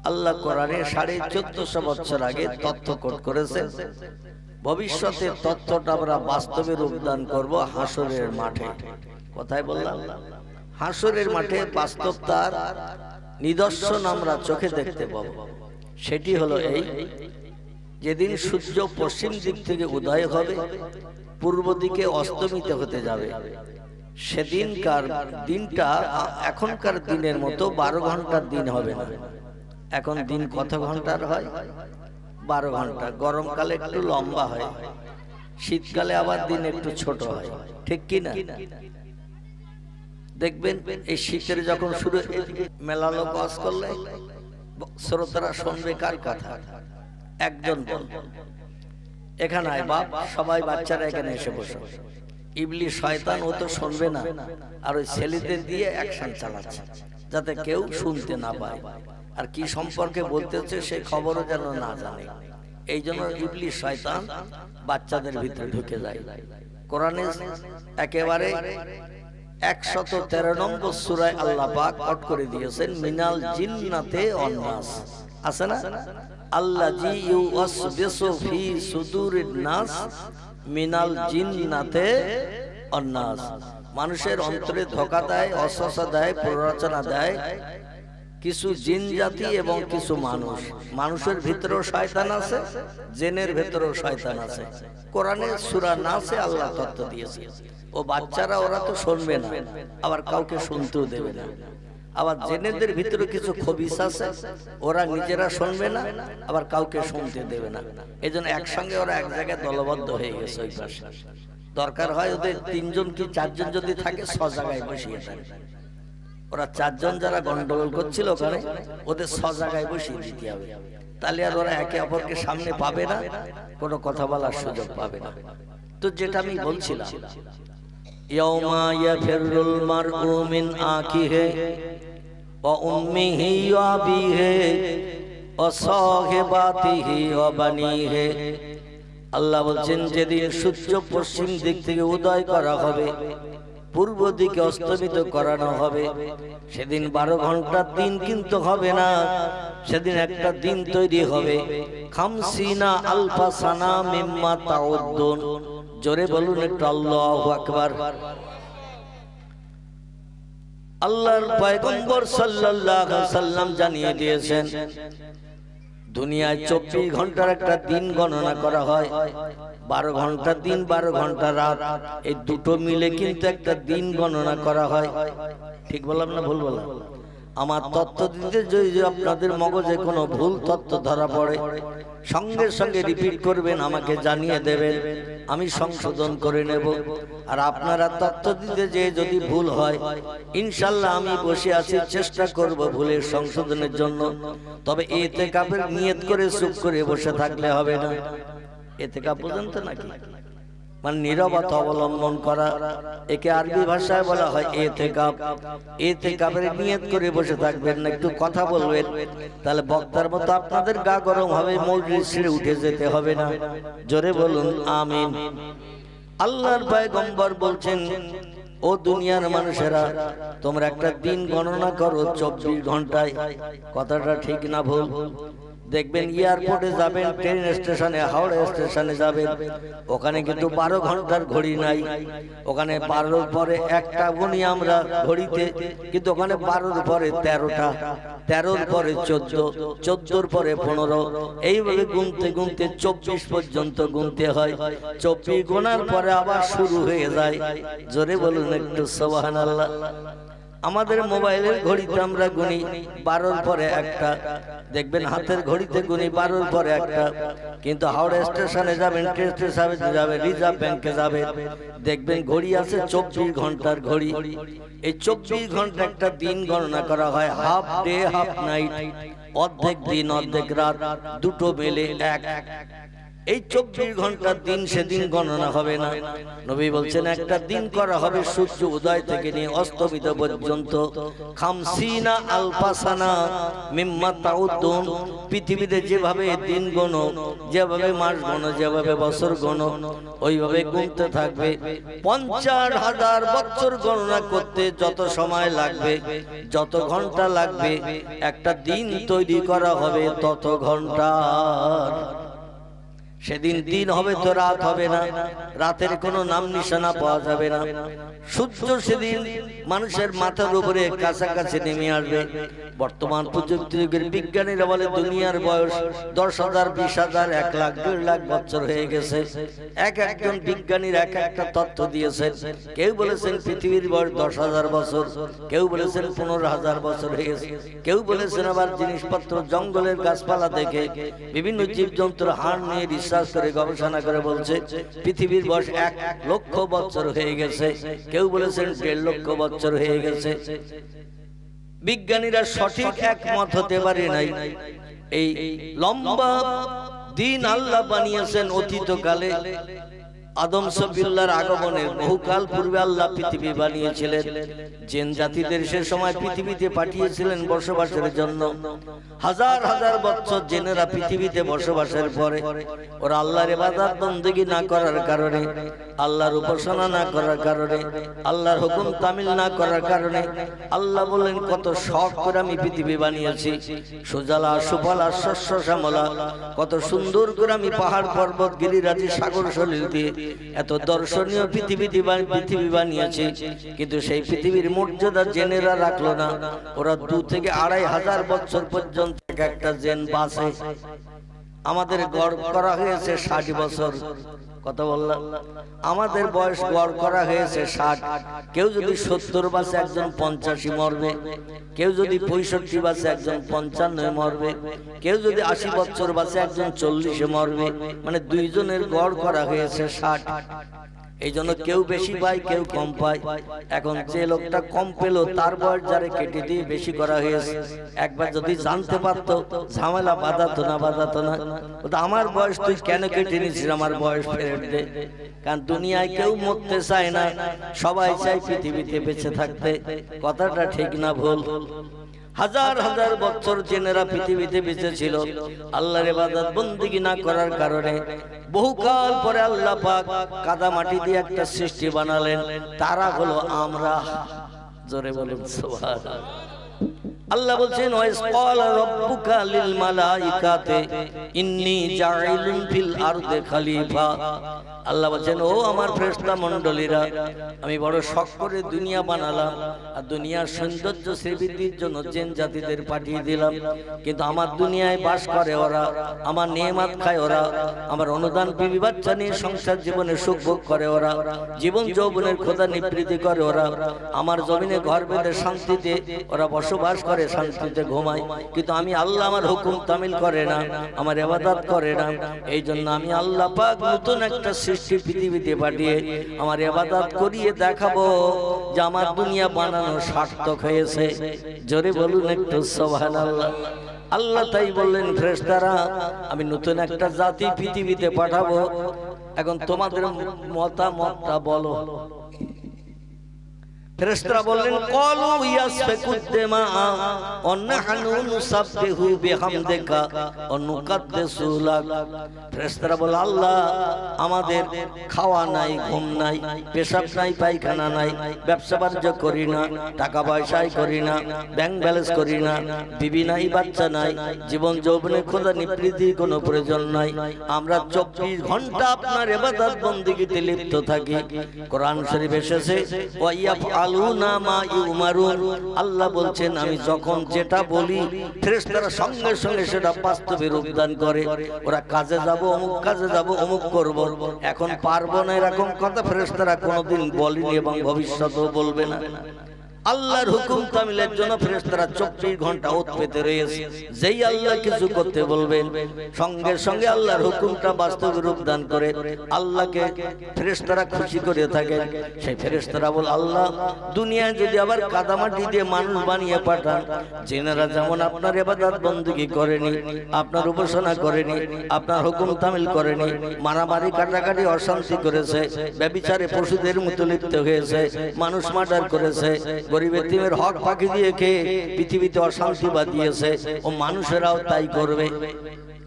আল্লাহ কোরআনে 1450 বছর আগে তথ্য কোট করেছেন। ভবিষ্যতে তথ্যটা আমরা বাস্তবে রূপদান করব হাসরের মাঠে। কোথায় বললাম? হাসরের মাঠে বাস্তব তার নিদর্শন আমরা চোখে দেখতে পাবো। সেটি হলো এই, যেদিন সূর্য পশ্চিম দিক থেকে উদয় হবে, পূর্ব দিকে অস্তমিত হতে যাবে, সেদিনকার দিনটা এখনকার দিনের মতো 12 ঘন্টার দিন হবে না। এখন দিন কত ঘন্টার হয়? 12 ঘন্টা। গরমকালে একটু লম্বা হয়, শীতকালে আবার দিন একটু ছোট হয়, ঠিক কি না? দেখবেন এই শীতের যখন শুরু, মেলালো কাজ করলে শ্রোতারা শুনবে কার কথা? একজন বল, এখানে আয় বাপ, সবাই বাচ্চারা এখানে এসে বসো। ইবলিশ শয়তান ও তো শুনবে না, আর ওই ছেলেদের দিয়ে অ্যাকশন চালাচ্ছে যাতে কেউ শুনতে না পায়, আর কি সম্পর্কে বলতেছে সে খবরও যেন না জানে। এই জন্য ইবলিশ শয়তান বাচ্চাদের ভিতরে ঢুকে যায়। কোরআনে একেবারে 113 নম্বর সূরায় আল্লাহ পাক কোট করে দিয়েছেন, মিনাল জিন্নাতে ওয়ান নাস। আছে না? আল্লাযী ইউওয়াসবিসু ফি সুদুরিন নাস মিনাল জিন্নাতে ওয়ান নাস। মানুষের অন্তরে ধোঁকা দেয়, অসসা দেয়, প্ররোচনা দেয় কিছু জিন জাতি এবং কিছু মানুষ। মানুষের ভিতরেও শয়তান আছে, জিনের ভিতরেও শয়তান আছে। কোরআনে সূরা নাসে আল্লাহ তথ্য দিয়েছে। ও বাচ্চারা ওরা তো শুনবে না, আবার কাউকে শুনতেও দেবে না। আবার জিনেদের ভিতরে কিছু খবিস আছে, ওরা নিজেরা শুনবে না, আবার কাউকে শুনতে দেবে না। এজন্য একসঙ্গে ওরা এক জায়গায় দলবদ্ধ হয়ে গেছে। ওই পাশে দরকার হয় ওদের 3 জন কি 4 জন যদি থাকে, 6 জায়গায় বসিয়ে দেয়। ওরা 4 জন যারা গন্ডগোল করছিল ওখানে, ওদের 6 জায়গায় বসিয়ে দিতে হবে। তাহলে আর ওরা একে অপরকে সামনে পাবে না, কোনো কথা বলার সুযোগ পাবে না। তো যেটা আমি বলছিলাম, ইয়াউমা ইয়াফিরুল মারউ মিন আখিহি ওয়া উম্মিহি ওয়া আবিহি ওয়া সাহিবাতিহি ওয়া বানিহি। আল্লাহ বলছেন, যেদিন সূর্য পশ্চিম দিক থেকে উদয় করা হবে, পূর্ব দিকে অস্তমিত করানো হবে, সেদিন 12 ঘন্টার দিন কিন্তু হবে না। সেদিন একটা দিন তৈরি হবে, খামসিনা আলফা সানা মিম্মা তাউদ্দুন। জোরে বলুন একটু আল্লাহু আকবার। আল্লাহর পয়গম্বর সাল্লাল্লাহু আলাইহি ওয়াসাল্লাম জানিয়ে দিয়েছেন, দুনিয়ায় 24 ঘন্টার একটা দিন গণনা করা হয়। 12 ঘন্টা দিন, 12 ঘন্টা রাত, এই দুটো মিলে কিন্তু একটা দিন গণনা করা হয়। ঠিক বললাম না ভুল বললাম? আমার তথ্য দিতে যদি আপনাদের মগজে কোনো ভুল তথ্য ধরা পড়ে, সঙ্গে সঙ্গে রিপিট করবেন, আমাকে জানিয়ে দেবেন, আমি সংশোধন করে নেব। আর আপনারা তথ্য দিতে যে যদি ভুল হয়, ইনশাআল্লাহ আমি বসে আছি, চেষ্টা করব ভুলের সংশোধনের জন্য। তবে ইতিকাফের নিয়ত করে চুপ করে বসে থাকলে হবে না। ইতিকাফ বুঝেন তো নাকি? মানে নীরবতা অবলম্বন করা, একে আরবি ভাষায় বলা হয় ইতিকাফ। ইতিকাফের নিয়ত করে বসে থাকবেন না, একটু কথা বলবেন, তাহলে বক্তার মতো আপনাদের গা গরম হবে, মজলিস ছেড়ে উঠে যেতে হবে না। জোরে বলুন আমিন। আল্লাহর পয়গম্বর বলছেন, ও দুনিয়ার মানুষেরা, তোমরা একটা দিন গণনা করো 24 ঘন্টায়। কথাটা ঠিক না ভুল? দেখবেন এয়ারপোর্টে যাবেন, ট্রেন স্টেশনে, হাওড়া স্টেশনে যাবেন, ওখানে কিন্তু 12 ঘন্টার ঘড়ি নাই। ওখানে 12-র পরে একটা গুনি আমরা ঘড়িতে, কিন্তু ওখানে 12-র পরে 13টা, 13-র পরে 14, 14-র পরে 15, এইভাবে গুনতে গুনতে 24 পর্যন্ত গুনতে হয়। 24 গোনার পরে আবার শুরু হয়ে যায়। জোরে বলুন একটু সুবহানাল্লাহ। আমাদের মোবাইলের ঘড়িতে আমরা গুনি 12-র পরে একটা, দেখবেন হাতের ঘড়িতে গুনি 12-র পরে একটা। কিন্তু হাওড়া স্টেশনে যাবেন, ট্রেন স্টেশনে যাবেন, রিজার্ভ ব্যাংকে যাবেন, দেখবেন ঘড়ি আছে 24 ঘন্টার ঘড়ি। এই 24 ঘন্টা একটা দিন গণনা করা হয়, হাফ ডে হাফ নাইট, অর্ধেক দিন অর্ধেক রাত, দুটো মেলে এক। এই 24 ঘন্টার দিন সেদিন গণনা হবে না। নবী বলছেন একটা দিন করা হবে সূর্য উদয় থেকে নিয়ে অস্তমিত পর্যন্ত, 50 আলফা সানা মিম্মা তাউদ্দুন। পৃথিবীতে যেভাবে দিন গণো, যেভাবে মাস গণো, যেভাবে বছর গণো, ওইভাবে গুনতে থাকবে। 50,000 বছর গণনা করতে যত সময় লাগবে, যত ঘন্টা লাগবে, একটা দিন তৈরি করা হবে তত ঘন্টা। সেদিন দিন হবে তো রাত হবে না, রাতের কোনো নাম নিশানা পাওয়া যাবে না। সূর্য সেদিন মানুষের মাথার উপরে কাছাকাছি নেমে আসবে। বর্তমান প্রযুক্তি যুগের বিজ্ঞানীরা বলে দুনিয়ার বয়স 10,000, 20,000, 1 লাখ, 1.5 লাখ বছর হয়ে গেছে। একজন বিজ্ঞানীর এক একটা তথ্য দিয়েছেন। কেউ বলেছেন পৃথিবীর বয়স 10,000 বছর, কেউ বলেছেন 15,000 বছর হয়ে গেছে, কেউ বলেছেন আবার জিনিসপত্র জঙ্গলের গাছপালা থেকে বিভিন্ন জীবজন্তুর হাড় নিয়ে রিসার্চ করে গবেষণা করে বলছে পৃথিবীর বয়স 1 লক্ষ বছর হয়ে গেছে, কেউ বলেছেন 1.5 লক্ষ বছর হয়ে গেছে। বিজ্ঞানীরা সঠিক একমত হতে পারে নাই। এই লম্বা দিন আল্লাহ বানিয়েছেন অতীতকালে। আদম সফিউল্লাহর আগমনের বহুকাল পূর্বে আল্লাহ পৃথিবী বানিয়েছিলেন। জিন জাতিদের সে সময় পৃথিবীতে পাঠিয়েছিলেন বসবাসের জন্য। হাজার হাজার বছর জিনেরা পৃথিবীতে বসবাসের পরে ওরা আল্লাহর ইবাদত বন্দেগী না করার কারণে, আল্লাহর উপাসনা না করার কারণে, আল্লাহর হুকুম তামিল না করার কারণে আল্লাহ বলেন কত শখ করে আমি পৃথিবী বানিয়েছি, সুজলা সুফলা শস্য শ্যামলা, কত সুন্দর করে আমি পাহাড় পর্বত গিরিরাজি সাগর সলিল দিয়ে এত দর্শনীয় পৃথিবী বানিয়েছে। কিন্তু সেই পৃথিবীর মর্যাদা জেনেরা রাখলো না। ওরা 2 থেকে 2,500 বছর পর্যন্ত একটা জেন বাঁচে। আমাদের গড় করা হয়েছে 60 বছর। কত বললাম? আমাদের বয়স গড় করা হয়েছে 60। কেউ যদি 70 বাঁচে একজন 85 মরবে, কেউ যদি 65 বাঁচে একজন 55 মরবে, কেউ যদি 80 বছর বাঁচে একজন 40 মরবে। মানে 2 জনের গড় করা হয়েছে 60। এই জন্য কেউ বেশি পায়, কেউ কম পায়। এখন যে লোকটা কম পেল তার বয়স যারে কেটে দিয়ে বেশি করা হয়েছে। একবার যদি জানতে পারতো ঝামেলা বাঁধাতো না। আমার বয়স তুই কেন কেটে নিছিস, আমার বয়স ফেরত দে। কারণ দুনিয়ায় কেউ মরতে চায় না, সবাই চায় পৃথিবীতে বেঁচে থাকতে। কথাটা ঠিক না ভুল? হাজার হাজার বছর জেনেরা পৃথিবীতে বেঁচে ছিল আল্লাহর ইবাদত বন্দেগী না করার কারণে। বহুকাল পরে আল্লাহ পাক কাদা মাটি দিয়ে একটা সৃষ্টি বানালেন, তারা হলো আমরা। জোরে বলুন সুবহানাল্লাহ। আল্লাহ বলছেন ওয়াইস ক্বালা রাব্বুকা লিল মালাইকাতি ইন্নী জাইলুন ফিল আরদি খলিফা। আল্লাহ বলছেন ও আমার ফেরেশতা মণ্ডলীরা, আমি বড় শখ করে দুনিয়া বানালাম আর দুনিয়ার সৌন্দর্য শ্রীবৃদ্ধির জন্য জিন জাতিদের পাঠিয়ে দিলাম। কিন্তু আমার দুনিয়ায় বাস করে ওরা, আমার নেয়ামত খায় ওরা, আমার অনুদান বিবি বাচ্চা নিয়ে সংসার জীবনে সুখ ভোগ করে ওরা, জীবন যৌবনের খোদা নিবৃত্তি করে ওরা, আমার জমিনে ঘর বেঁধে শান্তিতে ওরা বসবাস করে, শান্তিতে ঘুমায়। কিন্তু আমি আল্লাহ আমার হুকুম তামিল করে না, আমার ইবাদত করে না। এই জন্য আমি আল্লাহ পাক নতুন একটা সৃষ্টি পৃথিবীতে পাঠিয়ে আমার ইবাদত করিয়ে দেখাবো যে আমার দুনিয়া বানানো সার্থক হয়েছে। জোরে বলুন একটু সুবহানাল্লাহ। আল্লাহ তাই বললেন ফেরেশতারা আমি নতুন একটা জাতি পৃথিবীতে পাঠাবো। এখন তোমাদের মতামতটা বলো। ফেরেশতারা বললেন ক্বালু ইয়াসফিকুদ দিমা ওয়া নাহনু নুসাব্বিহু বিহামদিকা ওয়া নুকাদ্দিসু লাক। ফেরেশতারা বলে আল্লাহ আমাদের খাওয়া নাই, ঘুম নাই, পেশাব নাই, পায়খানা নাই, ব্যবসা বাণিজ্য করি না, টাকা পয়সাই করি না, ব্যাংক ব্যালেন্স করি না, বিবি নাই, বাচ্চা নাই, জীবন যৌবনে খোদা নিবৃত্তির কোনো প্রয়োজন নাই। আমরা 24 ঘন্টা আপনার ইবাদত বন্দেগীতে লিপ্ত থাকি। কোরআন শরীফ এসেছে ওয়া আল্লাহ বলছেন আমি যখন যেটা বলি ফেরেশতারা সঙ্গে সঙ্গে সেটা বাস্তবে রূপদান করে। ওরা কাজে যাব, অমুক কাজে যাব, অমুক করব, এখন পারবো না এরকম কথা ফেরেশতারা কোনোদিন বলেনি এবং ভবিষ্যতেও বলবে না। আল্লাহর হুকুম তামিলের জন্য ফেরেশতারা 24 ঘন্টা ওত পেতে রয়েছে। যেই আল্লাহ কিছু করতে বলবেন সঙ্গে সঙ্গে আল্লাহর হুকুমটা বাস্তব রূপ দান করে আল্লাহকে ফেরেশতারা খুশি করে থাকে। সেই ফেরেশতারা বল, আল্লাহ দুনিয়ায় যদি আবার কাদামাটি দিয়ে মানুষ বানিয়ে পাঠান, যিনারা যেমন আপনার ইবাদত বندگی করেনি, আপনার উপাসনা করেনি, আপনার হুকুম তামিল করেনি, মারামারি কাটাকাটি অশান্তি করেছে, ব্যভিচারে পশুদের মতো লিপ্ত হয়েছে, মানুষ মার্ডার করেছে, গরিব এতিমের হক ফাঁকি দিয়ে খেয়ে পৃথিবীতে অশান্তি বাঁধিয়েছে, ও মানুষেরাও তাই করবে,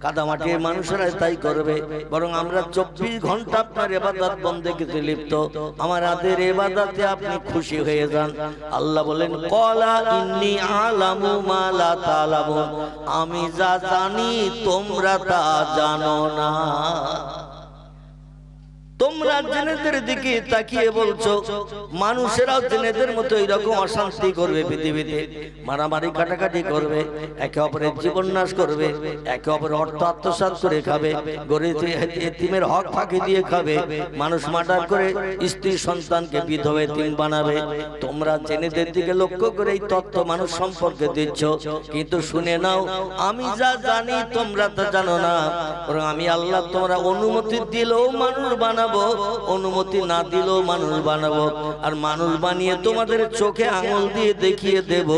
কাদামাটির মানুষেরা তাই করবে। বরং আমরা 24 ঘন্টা আপনার ইবাদত বন্দেগীতে লিপ্ত, আমাদের ইবাদতে আপনি খুশি হয়ে যান। আল্লাহ বলেন, ক্বালা ইন্নী আ'লামু মা লা তা'লামুন, আমি যা জানি তোমরা তা জানো না। তোমরা জিনেদের দিকে তাকিয়ে বলছো মানুষেরাও জিনেদের মতো এরকম অশান্তি করবে, পৃথিবীতে মারামারি কাটাকাটি করবে, একে অপরের জীবন নাশ করবে, একে অপরের অর্থ আত্মসাৎ করে খাবে, গরিব এতিমের হক ফাঁকি দিয়ে খাবে, মানুষ মার্ডার করে স্ত্রী সন্তানকে বিধবা এতিম বানাবে। তোমরা জিনেদের দিকে লক্ষ্য করে এই তত্ত্ব মানুষ সম্পর্কে দিচ্ছ, কিন্তু শুনে নাও আমি যা জানি তোমরা তা জানো না। বরং আমি আল্লাহ তোমরা অনুমতি দিলেও মানুষ বানাবো, অনুমতি না দিলেও মানুষ বানাবো, আর মানুষ বানিয়ে তোমাদের চোখে আঙুল দিয়ে দেখিয়ে দেব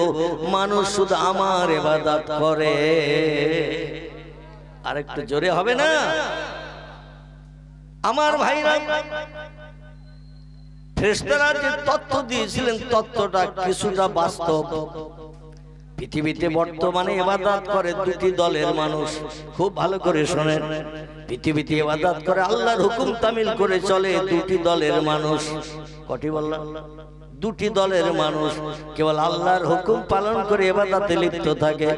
মানুষ শুধু আমার ইবাদত করে। আরেকটু জোরে হবে না আমার ভাইরা? ফেরেশতারা যে তত্ত্ব দিয়েছিলেন তত্ত্বটা কিছুটা বাস্তব। পৃথিবীতে বর্তমানে ইবাদত করে দুটি দলের মানুষ, খুব ভালো করে শোনেন। পৃথিবীতে ইবাদত করে আল্লাহর হুকুম তামিল করে চলে দুটি দলের মানুষ। কটি বললাম? দুটি দলের মানুষ। কেবল আল্লাহর হুকুম পালন করে ইবাদতে লিপ্ত থাকে।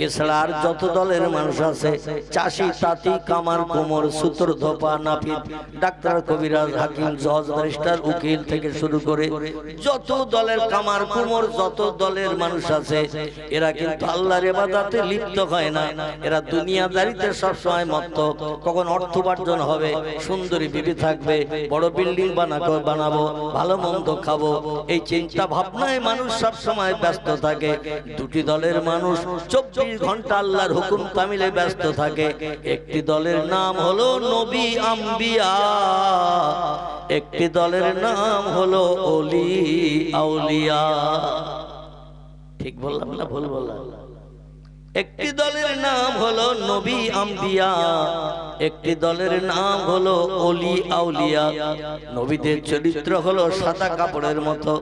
এছাড়া আর যত দলের মানুষ আছে, চাষি, তাঁতি, কামার, কুমোর, সূত্র, ধোপা, নাপিত, ডাক্তার, কবিরাজ, হাকিম, জজ, ব্যারিস্টার, উকিল থেকে শুরু করে যত দলের কামার কুমোর যত দলের মানুষ আছে, এরা কিন্তু আল্লাহর ইবাদতে লিপ্ত হয় না। এরা দুনিয়াদারিতে সবসময় মত্ত। কখন অর্থ উপার্জন হবে, সুন্দরী বিবি থাকবে, বড় বিল্ডিং বানাবো, ভালো মন্দ খাবো, এই চিন্তা ভাবনায় মানুষ সব সময় ব্যস্ত থাকে। দুটি দলের মানুষ 24 ঘন্টা আল্লাহর হুকুম তামিলে ব্যস্ত থাকে। একটি দলের নাম হলো নবী আম্বিয়া, একটি দলের নাম হলো ওলি আউলিয়া। ঠিক বললাম না ভুল বললাম? একটি দলের নাম হলো নবী আম্বিয়া, একটি দলের নাম হলো ওলি আউলিয়া। নবীদের চরিত্র হলো সাদা কাপড়ের মতো।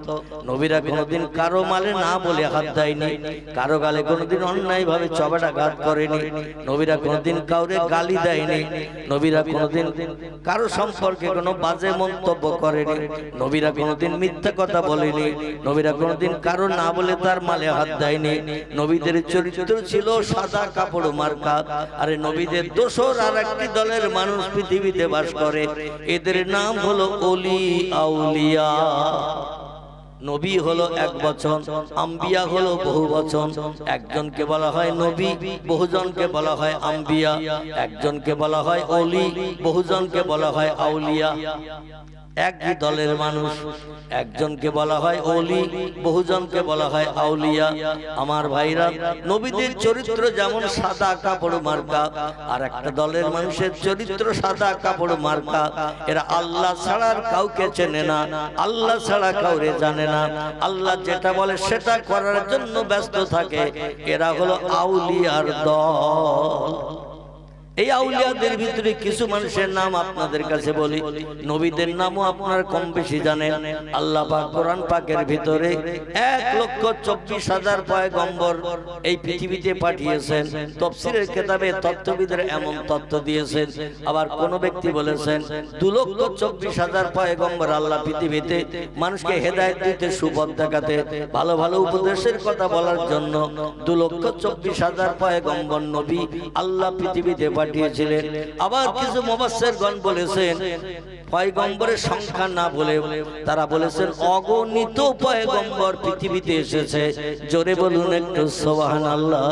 নবীরা কোনোদিন কারো মালে না বলে হাত দেয়নি, কারো গালে কোনোদিন অন্যায় ভাবে চবাটাঘাত করেনি, নবীরা কোনোদিন কাউরে গালি দেয়নি, নবীরা কোনোদিন কারো সম্পর্কে কোনো বাজে মন্তব্য করেনি, নবীরা কোনোদিন মিথ্যা কথা বলেনি, নবীরা কোনোদিন কারো না বলে তার মালে হাত দেয়নি। নবীদের চরিত্র ছিল সাদা কাপড় মার্কা। আরে নবীদের দোসর আর একটি দলের মানুষ পৃথিবীতে বাস করে, এদের নাম হলো ওলি আউলিয়া। নবী হলো এক বচন, আম্বিয়া হলো বহু বচন। একজনকে বলা হয় নবী, বহুজনকে বলা হয় আম্বিয়া। একজনকে বলা হয় ওলি, বহুজনকে বলা হয় আউলিয়া। একই দলের মানুষ, একজনকে বলা হয় ওলি, বহুজনকে বলা হয় আউলিয়া। আমার ভাইরা, নবীদের চরিত্র যেমন সাদা কাপড় মার্কা, আর একটা দলের মানুষের চরিত্র সাদা কাপড় মার্কা। এরা আল্লাহ ছাড়া কাউকে চেনে না, আল্লাহ ছাড়া কাউরে জানে না, আল্লাহ যেটা বলে সেটা করার জন্য ব্যস্ত থাকে। এরা হলো আউলিয়ার দল। এই আউলিয়াদের ভিতরে কিছু মানুষের নাম আপনাদের কাছে বলি, নবীদের নামও আপনারা কম বেশি জানেন। আল্লাহ পাক কোরআন পাকের ভিতরে 1,24,000 পয়গম্বর এই পৃথিবীতে পাঠিয়েছেন। তাফসীরের কিতাবে তত্ত্ববিদরা এমন তত্ত্ব দিয়েছেন। আবার কোন ব্যক্তি বলেছেন 2,24,000 পয়গম্বর আল্লাহ পৃথিবীতে মানুষকে হেদায়েত দিতে, সুপথ দেখাতে, ভালো ভালো উপদেশের কথা বলার জন্য 2,24,000 পয়গম্বর নবী আল্লাহ পৃথিবীতে পাঠিয়েছিলেন। আবার কিছু মুফাসসিরগণ বলেছেন পয়গম্বরের সংখ্যা না বলে তারা বলেছেন অগণিত পয়গম্বর পৃথিবীতে এসেছে। জোরে বলুন একটু সুবহানাল্লাহ।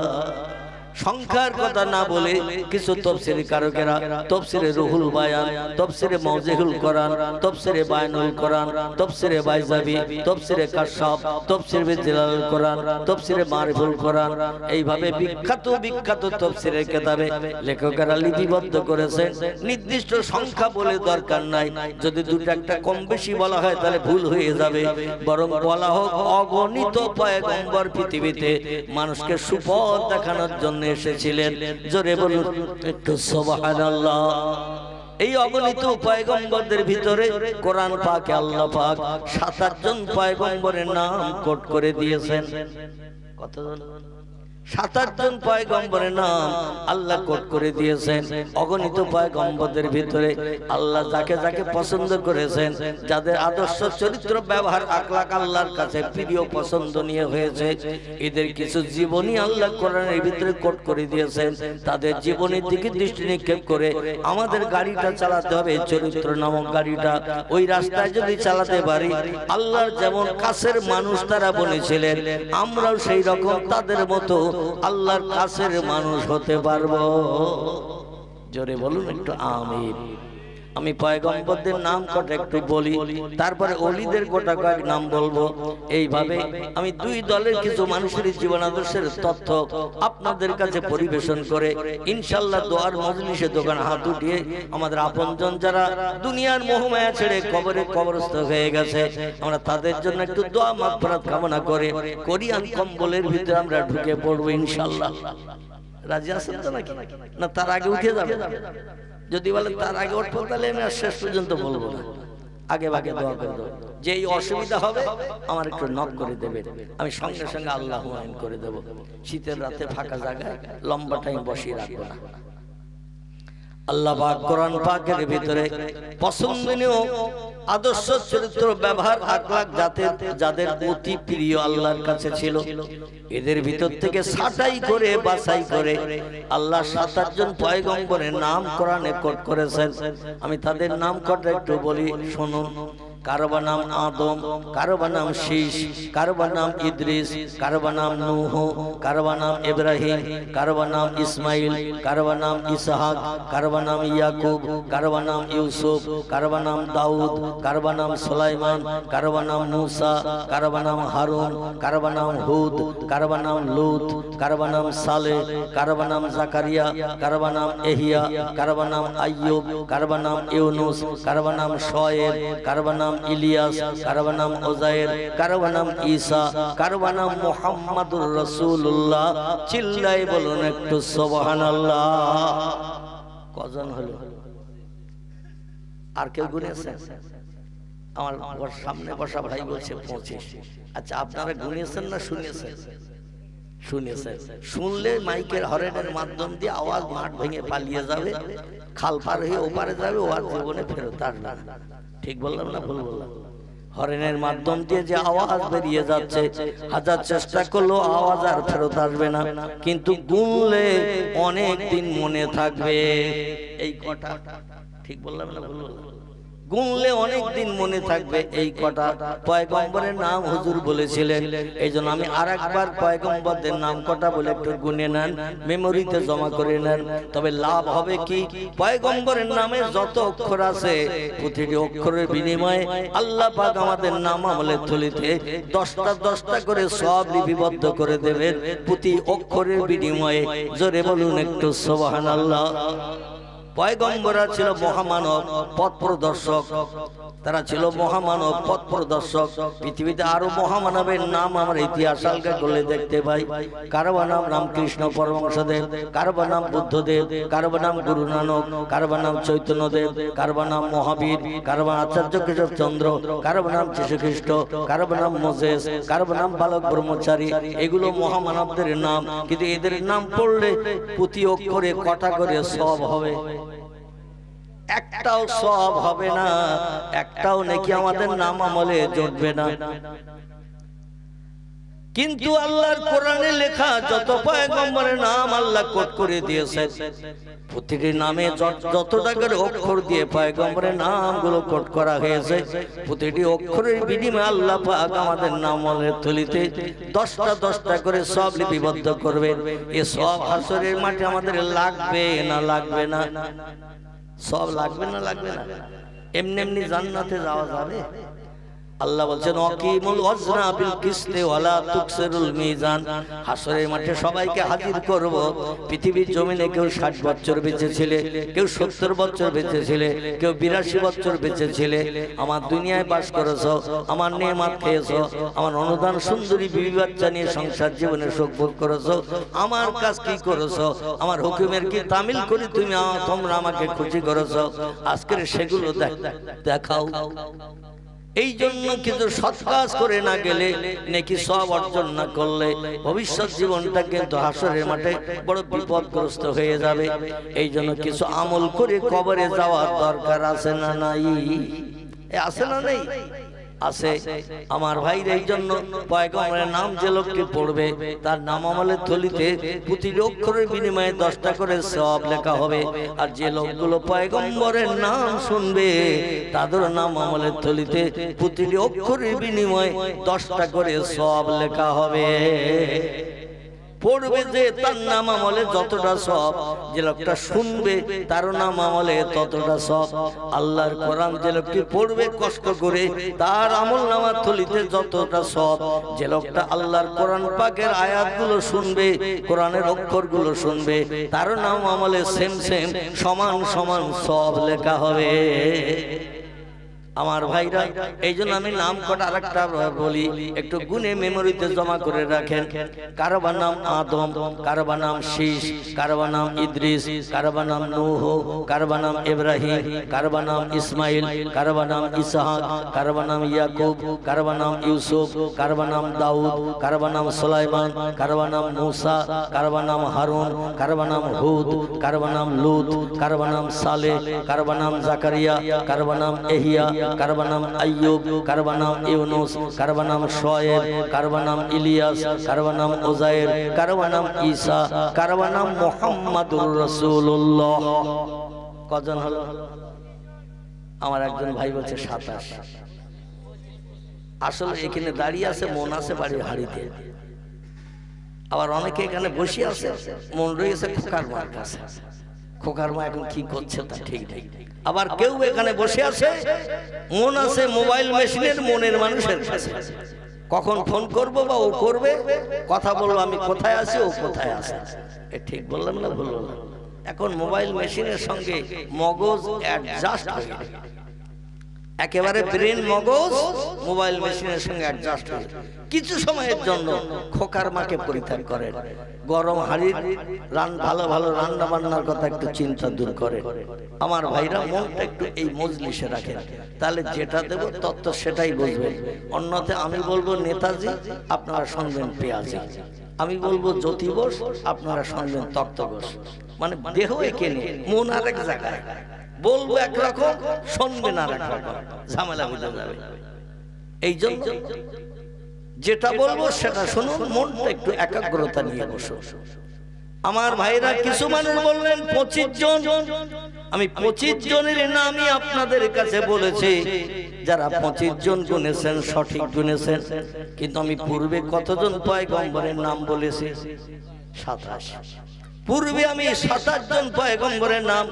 সংখ্যার কথা না বলে কিছু তাফসীর কারকেরা তাফসীরে রুহুল বায়ান, তাফসীরে মাওজিহুল কোরআন, তাফসীরে বায়ানুল কোরআন, তাফসীরে বাইজাবি, তাফসীরে কাশফ, তাফসীরে দিলাল কোরআন, তাফসীরে মারিফুল কোরআন, এইভাবে বিখ্যাত বিখ্যাত তাফসীরের কিতাবে লেখকেরা লিপিবদ্ধ করেছেন। নির্দিষ্ট সংখ্যা বলে দরকার নাই, যদি দুটো একটা কম বেশি বলা হয় তাহলে ভুল হয়ে যাবে। বরং বলা হোক অগণিত পয়গম্বর পৃথিবীতে মানুষকে সুপথ দেখানোর জন্য এসেছিলেন। জোরে বলুন একটু সুবহানাল্লাহ। এই অগণিত পয়গম্বরদের ভিতরে কোরআন পাকে আল্লাহ পাক ৭৮ জন পয়গম্বরের নাম কোট করে দিয়েছেন। কতজন? ৭৮ জন পয়গম্বরের নাম আল্লাহ কোট করে দিয়েছেন। অগণিত পয়গম্বরদের ভিতরে আল্লাহ যাকে যাকে পছন্দ করেছেন, যাদের আদর্শ চরিত্র ব্যবহার আখলাক আল্লাহর কাছে প্রিয় পছন্দনীয় হয়েছে, এদের কিছু জীবনী আল্লাহ কোরআনের ভিতরে কোট করে দিয়েছেন। তাদের জীবনের দিকে দৃষ্টি নিক্ষেপ করে আমাদের গাড়িটা চালাতে হবে, চরিত্র নামক গাড়িটা। ওই রাস্তায় যদি চালাতে পারি, আল্লাহর যেমন কাছের মানুষ তারা বলেছিলেন, আমরাও সেই রকম তাদের মতো আল্লাহর কাছের মানুষ হতে পারবো। জোরে বলুন একটু আমিন। আমি পয়গম্বরদের নাম কটা একটু বলি, তারপরে ওলিদের গোটা কয়েক নাম বলবো। এইভাবে আমি দুই দলের কিছু মানুষের জীবন আদর্শের তথ্য আপনাদের কাছে পরিবেশন করে ইনশাআল্লাহ দোয়ার মজলিসে দোকান হাত উঠিয়ে আমাদের আপনজন যারা দুনিয়ার মোহমায়া ছেড়ে কবরে কবরস্থ হয়ে গেছে, আমরা তাদের জন্য একটু দোয়া মাগফিরাত কামনা করে কোরিয়ান কম্বলের ভিতরে আমরা ঢুকে পড়বো ইনশাআল্লাহ। রাজি আছেন তো নাকি? না তার আগে উঠে যাবে? যদি বলে তার আগে উঠবো তাহলে আমি আর শেষ পর্যন্ত বলবো না, আগে ভাগে দোয়া করে দেবো। যেই অসুবিধা হবে আমার একটু নক করে দেবে, আমি সঙ্গে সঙ্গে আল্লাহ আমিন করে দেবো। শীতের রাতে ফাঁকা জায়গায় লম্বা টাইম বসিয়ে রাখবো না। আল্লাহ পাক কোরআন পাকের ভিতরে পছন্দনীয় আদর্শ চরিত্র ব্যবহার আখলাক যাদের অতি প্রিয় আল্লাহর কাছে ছিল, এদের ভিতর থেকে ছাঁটাই করে বাছাই করে আল্লাহ ৭৮ জন পয়গম্বরের নাম কোরআনে কোট করেছেন। আমি তাদের নাম কটা একটু বলি, শুনুন। কারো নাম আদম, কারো নাম শীশ, কারো নাম ইদ্রিস, কারো নাম নূহ, কারো নাম ইব্রাহিম, কারো নাম ইসমাইল, কারো নাম ইসহাক, কারো নাম ইয়াকুব, কারো নাম ইউসুফ, কারো নাম দাউদ, কারো নাম সুলাইমান, কারো নাম মূসা, কারো নাম হারুন, কারো নাম হুদ, কারো নাম লূত, কারো নাম সালেহ, কারো নাম জাকারিয়া, কারো নাম এহিয়া, কারো নাম আইয়ুব, কারো নাম ইউনুস, কারো নাম শোয়েব, কারো নাম ইলিয়াস, কারো নাম ওজায়ের, কারো নাম ঈসা, কারো নাম মুহাম্মাদুর রাসূলুল্লাহ। চিল্লাই বলুন একটু সুবহানাল্লাহ। কজন হলো? আর কেউ গুনেছেন? আমার সামনে বসা ভাই বলছে 25। আচ্ছা, আপনারা গুনেছেন না শুনেছেন? শুনেছেন। শুনলে মাইকের হরেনের মাধ্যম দিয়ে আওয়াজ মাঠ ভেঙে পালিয়ে যাবে, খাল পার হয়ে ওপারে যাবে, ও আর জীবনে ফেরত আসবে না। ঠিক বললাম না ভুল বললাম? হরেনের মাধ্যম দিয়ে যে আওয়াজ বেরিয়ে যাচ্ছে, হাজার চেষ্টা করলেও আওয়াজ আর ফেরত আসবে না, কিন্তু গুনলে অনেক দিন মনে থাকবে। এই কটা ঠিক বললাম না ভুল বললাম? গুনলে অনেক দিন মনে থাকবে। এই কটা পয়গম্বরের নাম হুজুর বলেছিলেন। এই জন্য আমি আর একবার পয়গম্বরদের নাম কটা বলে একটু গুনে নেন, মেমোরিতে জমা করে নেন। তবে লাভ হবে কি, পয়গম্বরের নামে যত অক্ষর আছে প্রতিটি অক্ষরের বিনিময়ে আল্লাহ পাক আমাদের নাম আমলের থলিতে 10টা করে সব লিপিবদ্ধ করে দেবেন প্রতি অক্ষরের বিনিময়ে। জোরে বলুন একটু সুবহানাল্লাহ। পয়গম্বররা ছিল মহামানব পথ প্রদর্শক, তারা ছিল মহামানব পথ প্রদর্শক। পৃথিবীতে আরো মহামানবের নাম আমরা ইতিহাস আলগা করলে দেখতে পাই। কারো নাম রামকৃষ্ণ পরমহংসদেব, কারো নাম বুদ্ধদেব, কারো নাম গুরু নানক, কারো নাম চৈতন্যদেব, কারো নাম মহাবীর, কারো নাম আচার্য কেশব চন্দ্র, কারো নাম যীশুখ্রিস্ট, কারো নাম মোসেস, কারো নাম বালক ব্রহ্মচারী। এগুলো মহামানবদের নাম, কিন্তু এদের নাম পড়লে প্রতি অক্ষরে কটা করে সব হবে? একটাও সব হবে না, একটাও নাকি আমাদের নাম আমলে জুটবে না। কিন্তু আল্লাহর কোরআনে লেখা যত পয়গম্বরের নাম আল্লাহ কোট করে দিয়েছেন, প্রতিটি নামে যতটা করে অক্ষর দিয়ে পয়গম্বরের নামগুলো কোট করা হয়েছে, প্রতিটি অক্ষরের বিনিময়ে আল্লাহ পাক আমাদের নামের থলিতে 10টা করে সব লিপিবদ্ধ করবেন। এ সব হাসরের মাঠে আমাদের লাগবে না লাগবে না? সব লাগবে না লাগবে না? এমনি এমনি জান্নাতে যাওয়া যাবে? আল্লাহ বলছেন ওয়াকিমুল ওয়াজনা বিল কিসতি ওয়ালা তুকসিরুল মিজান। হাসরের মাঠে সবাইকে হাজির করব। পৃথিবীর জমিনে কেউ 60 বছর বেঁচে ছিলে, কেউ 70 বছর বেঁচে ছিলে, কেউ 82 বছর বেঁচে ছিলে। আমার দুনিয়ায় বাস করেছো, আমার নেয়ামত খেয়েছো, আমার অনুদান সুন্দরী বিবি বাচ্চা নিয়ে সংসার জীবনে সুখ ভোগ করেছো। আমার কাজ কি করেছো? আমার হুকুমের কি তামিল করে তোমরা আমাকে খুশি করেছো। আজকের সেগুলো দেখাও। এই জন্য কিছু সৎ কাজ করে না গেলে, নেকি সব অর্জন না করলে ভবিষ্যৎ জীবনটা কিন্তু হাসরের মাঠে বড় বিপদগ্রস্ত হয়ে যাবে। এই জন্য কিছু আমল করে কবরে যাওয়ার দরকার আছে না নাই? আছে না নেই? আছে। আমার ভাইর এই জন্য পয়গম্বরের নাম যে লোককে পড়বে তার নাম আমলের থলিতে প্রতিটি অক্ষরের বিনিময়ে 10টা করে সওয়াব লেখা হবে। আর যে লোকগুলো পয়গম্বরের নাম শুনবে তাদের নাম আমলের থলিতে প্রতিটি অক্ষরের বিনিময়ে 10টা করে সওয়াব লেখা হবে। পড়বে যে তার নাম আমলে যতটা সব, যে লোকটা শুনবে তার নাম আমলে ততটা সব। আল্লাহর কোরআন যে লোকটি পড়বে কষ্ট করে তার আমল নামার থলিতে যতটা সব। যে লোকটা আল্লাহর কোরআন পাকের আয়াতগুলো শুনবে, কোরআনের অক্ষরগুলো শুনবে, তার নাম আমলে সেম সমান সব লেখা হবে। আমার ভাইরা, এই জন্য আমি নাম কটা আরেকটা বলি, একটু গুনে মেমোরিতে জমা করে রাখেন। কারোবার নাম আদম, কারোবার নাম শীষ, কারোবার নাম ইদ্রিস, কারোবার নাম নূহ, কারোবার নাম ইব্রাহিম, কারোবার নাম ইসমাইল, কারোবার নাম ইসহাক, কারোবার নাম ইয়াকুব, কারোবার নাম ইউসুফ, কারোবার নাম দাউদ, কারোবার নাম সুলাইমান, কারোবার নাম মূসা, কারোবার নাম হারুন, কারোবার নাম হুদ, কারোবার নাম লূত, কারোবার নাম সালেহ, কারোবার নাম জাকারিয়া, কারোবার নাম এহিয়া, কারোবার নাম আইয়ুব, কারোবার নাম ইউনুস, কারোবার নাম শোয়েব, কারোবার নাম ইলিয়াস, কারোবার নাম উজাইর, কারোবার নাম ঈসা, কারোবার নাম মুহাম্মাদুর রাসূলুল্লাহ। কজন হলো? আমার একজন ভাই বলছে 27। আসলে এখানে দাঁড়িয়ে আছে, মন আছে বাড়ির হাড়িতে। আবার অনেকে এখানে বসে আছে, মন রয়েছে খোকার মার কাছে। খোকার মা এখন কি করছে তা ঠিক নেই। আবার কেউ এখানে বসে আছে, মন আছে মোবাইল মেশিনের মনের মানুষের কাছে। কখন ফোন করবো বা ও করবে, কথা বলবো আমি কোথায় আছি, ও কোথায় আছে। এ ঠিক বললাম না ভুল বললাম? এখন মোবাইল মেশিনের সঙ্গে মগজ অ্যাডজাস্ট হয়ে যায়, একেবারে ব্রেন মগজ মোবাইল মেশিনের সঙ্গে অ্যাডজাস্ট হয়ে কিছু সময়ের জন্য খোকার মাকে পরিত্যাগ করেন। গরম হাড়ির ভালো ভালো রান্না বান্নার কথা একটু চিন্তা দূর করে। আমার ভাইরা মনটা একটু এই মজলিসে রাখেন, তাহলে যেটা দেব তত্ত্ব সেটাই বুঝবেন। অন্যতে আমি বলবো নেতাজি, আপনারা শুনবেন পেঁয়াজি। আমি বলবো জ্যোতি বোস, আপনারা শুনবেন তত্ত্ব বোস। মানে দেহ একে নিয়ে, মন আরেক জায়গায়। বলবো একরকম, শুনবেন আর একরকম, ঝামেলা বুঝে যাবে। এই জন্য যেটা বলবো সেটা শুনুন, মনটা একটু একাগ্রতা নিয়ে বসুন। আমার ভাইরা কিছু মানুষ বললেন 25 জন। আমি 25 জনের নামই আপনাদের কাছে বলেছি। যারা 25 জন গুনেছেন সঠিক গুনেছেন, কিন্তু আমি পূর্বে কতজন পয়গম্বরের নাম বলেছি? 27। পূর্বে আমি 27 জন পয়গম্বরের নাম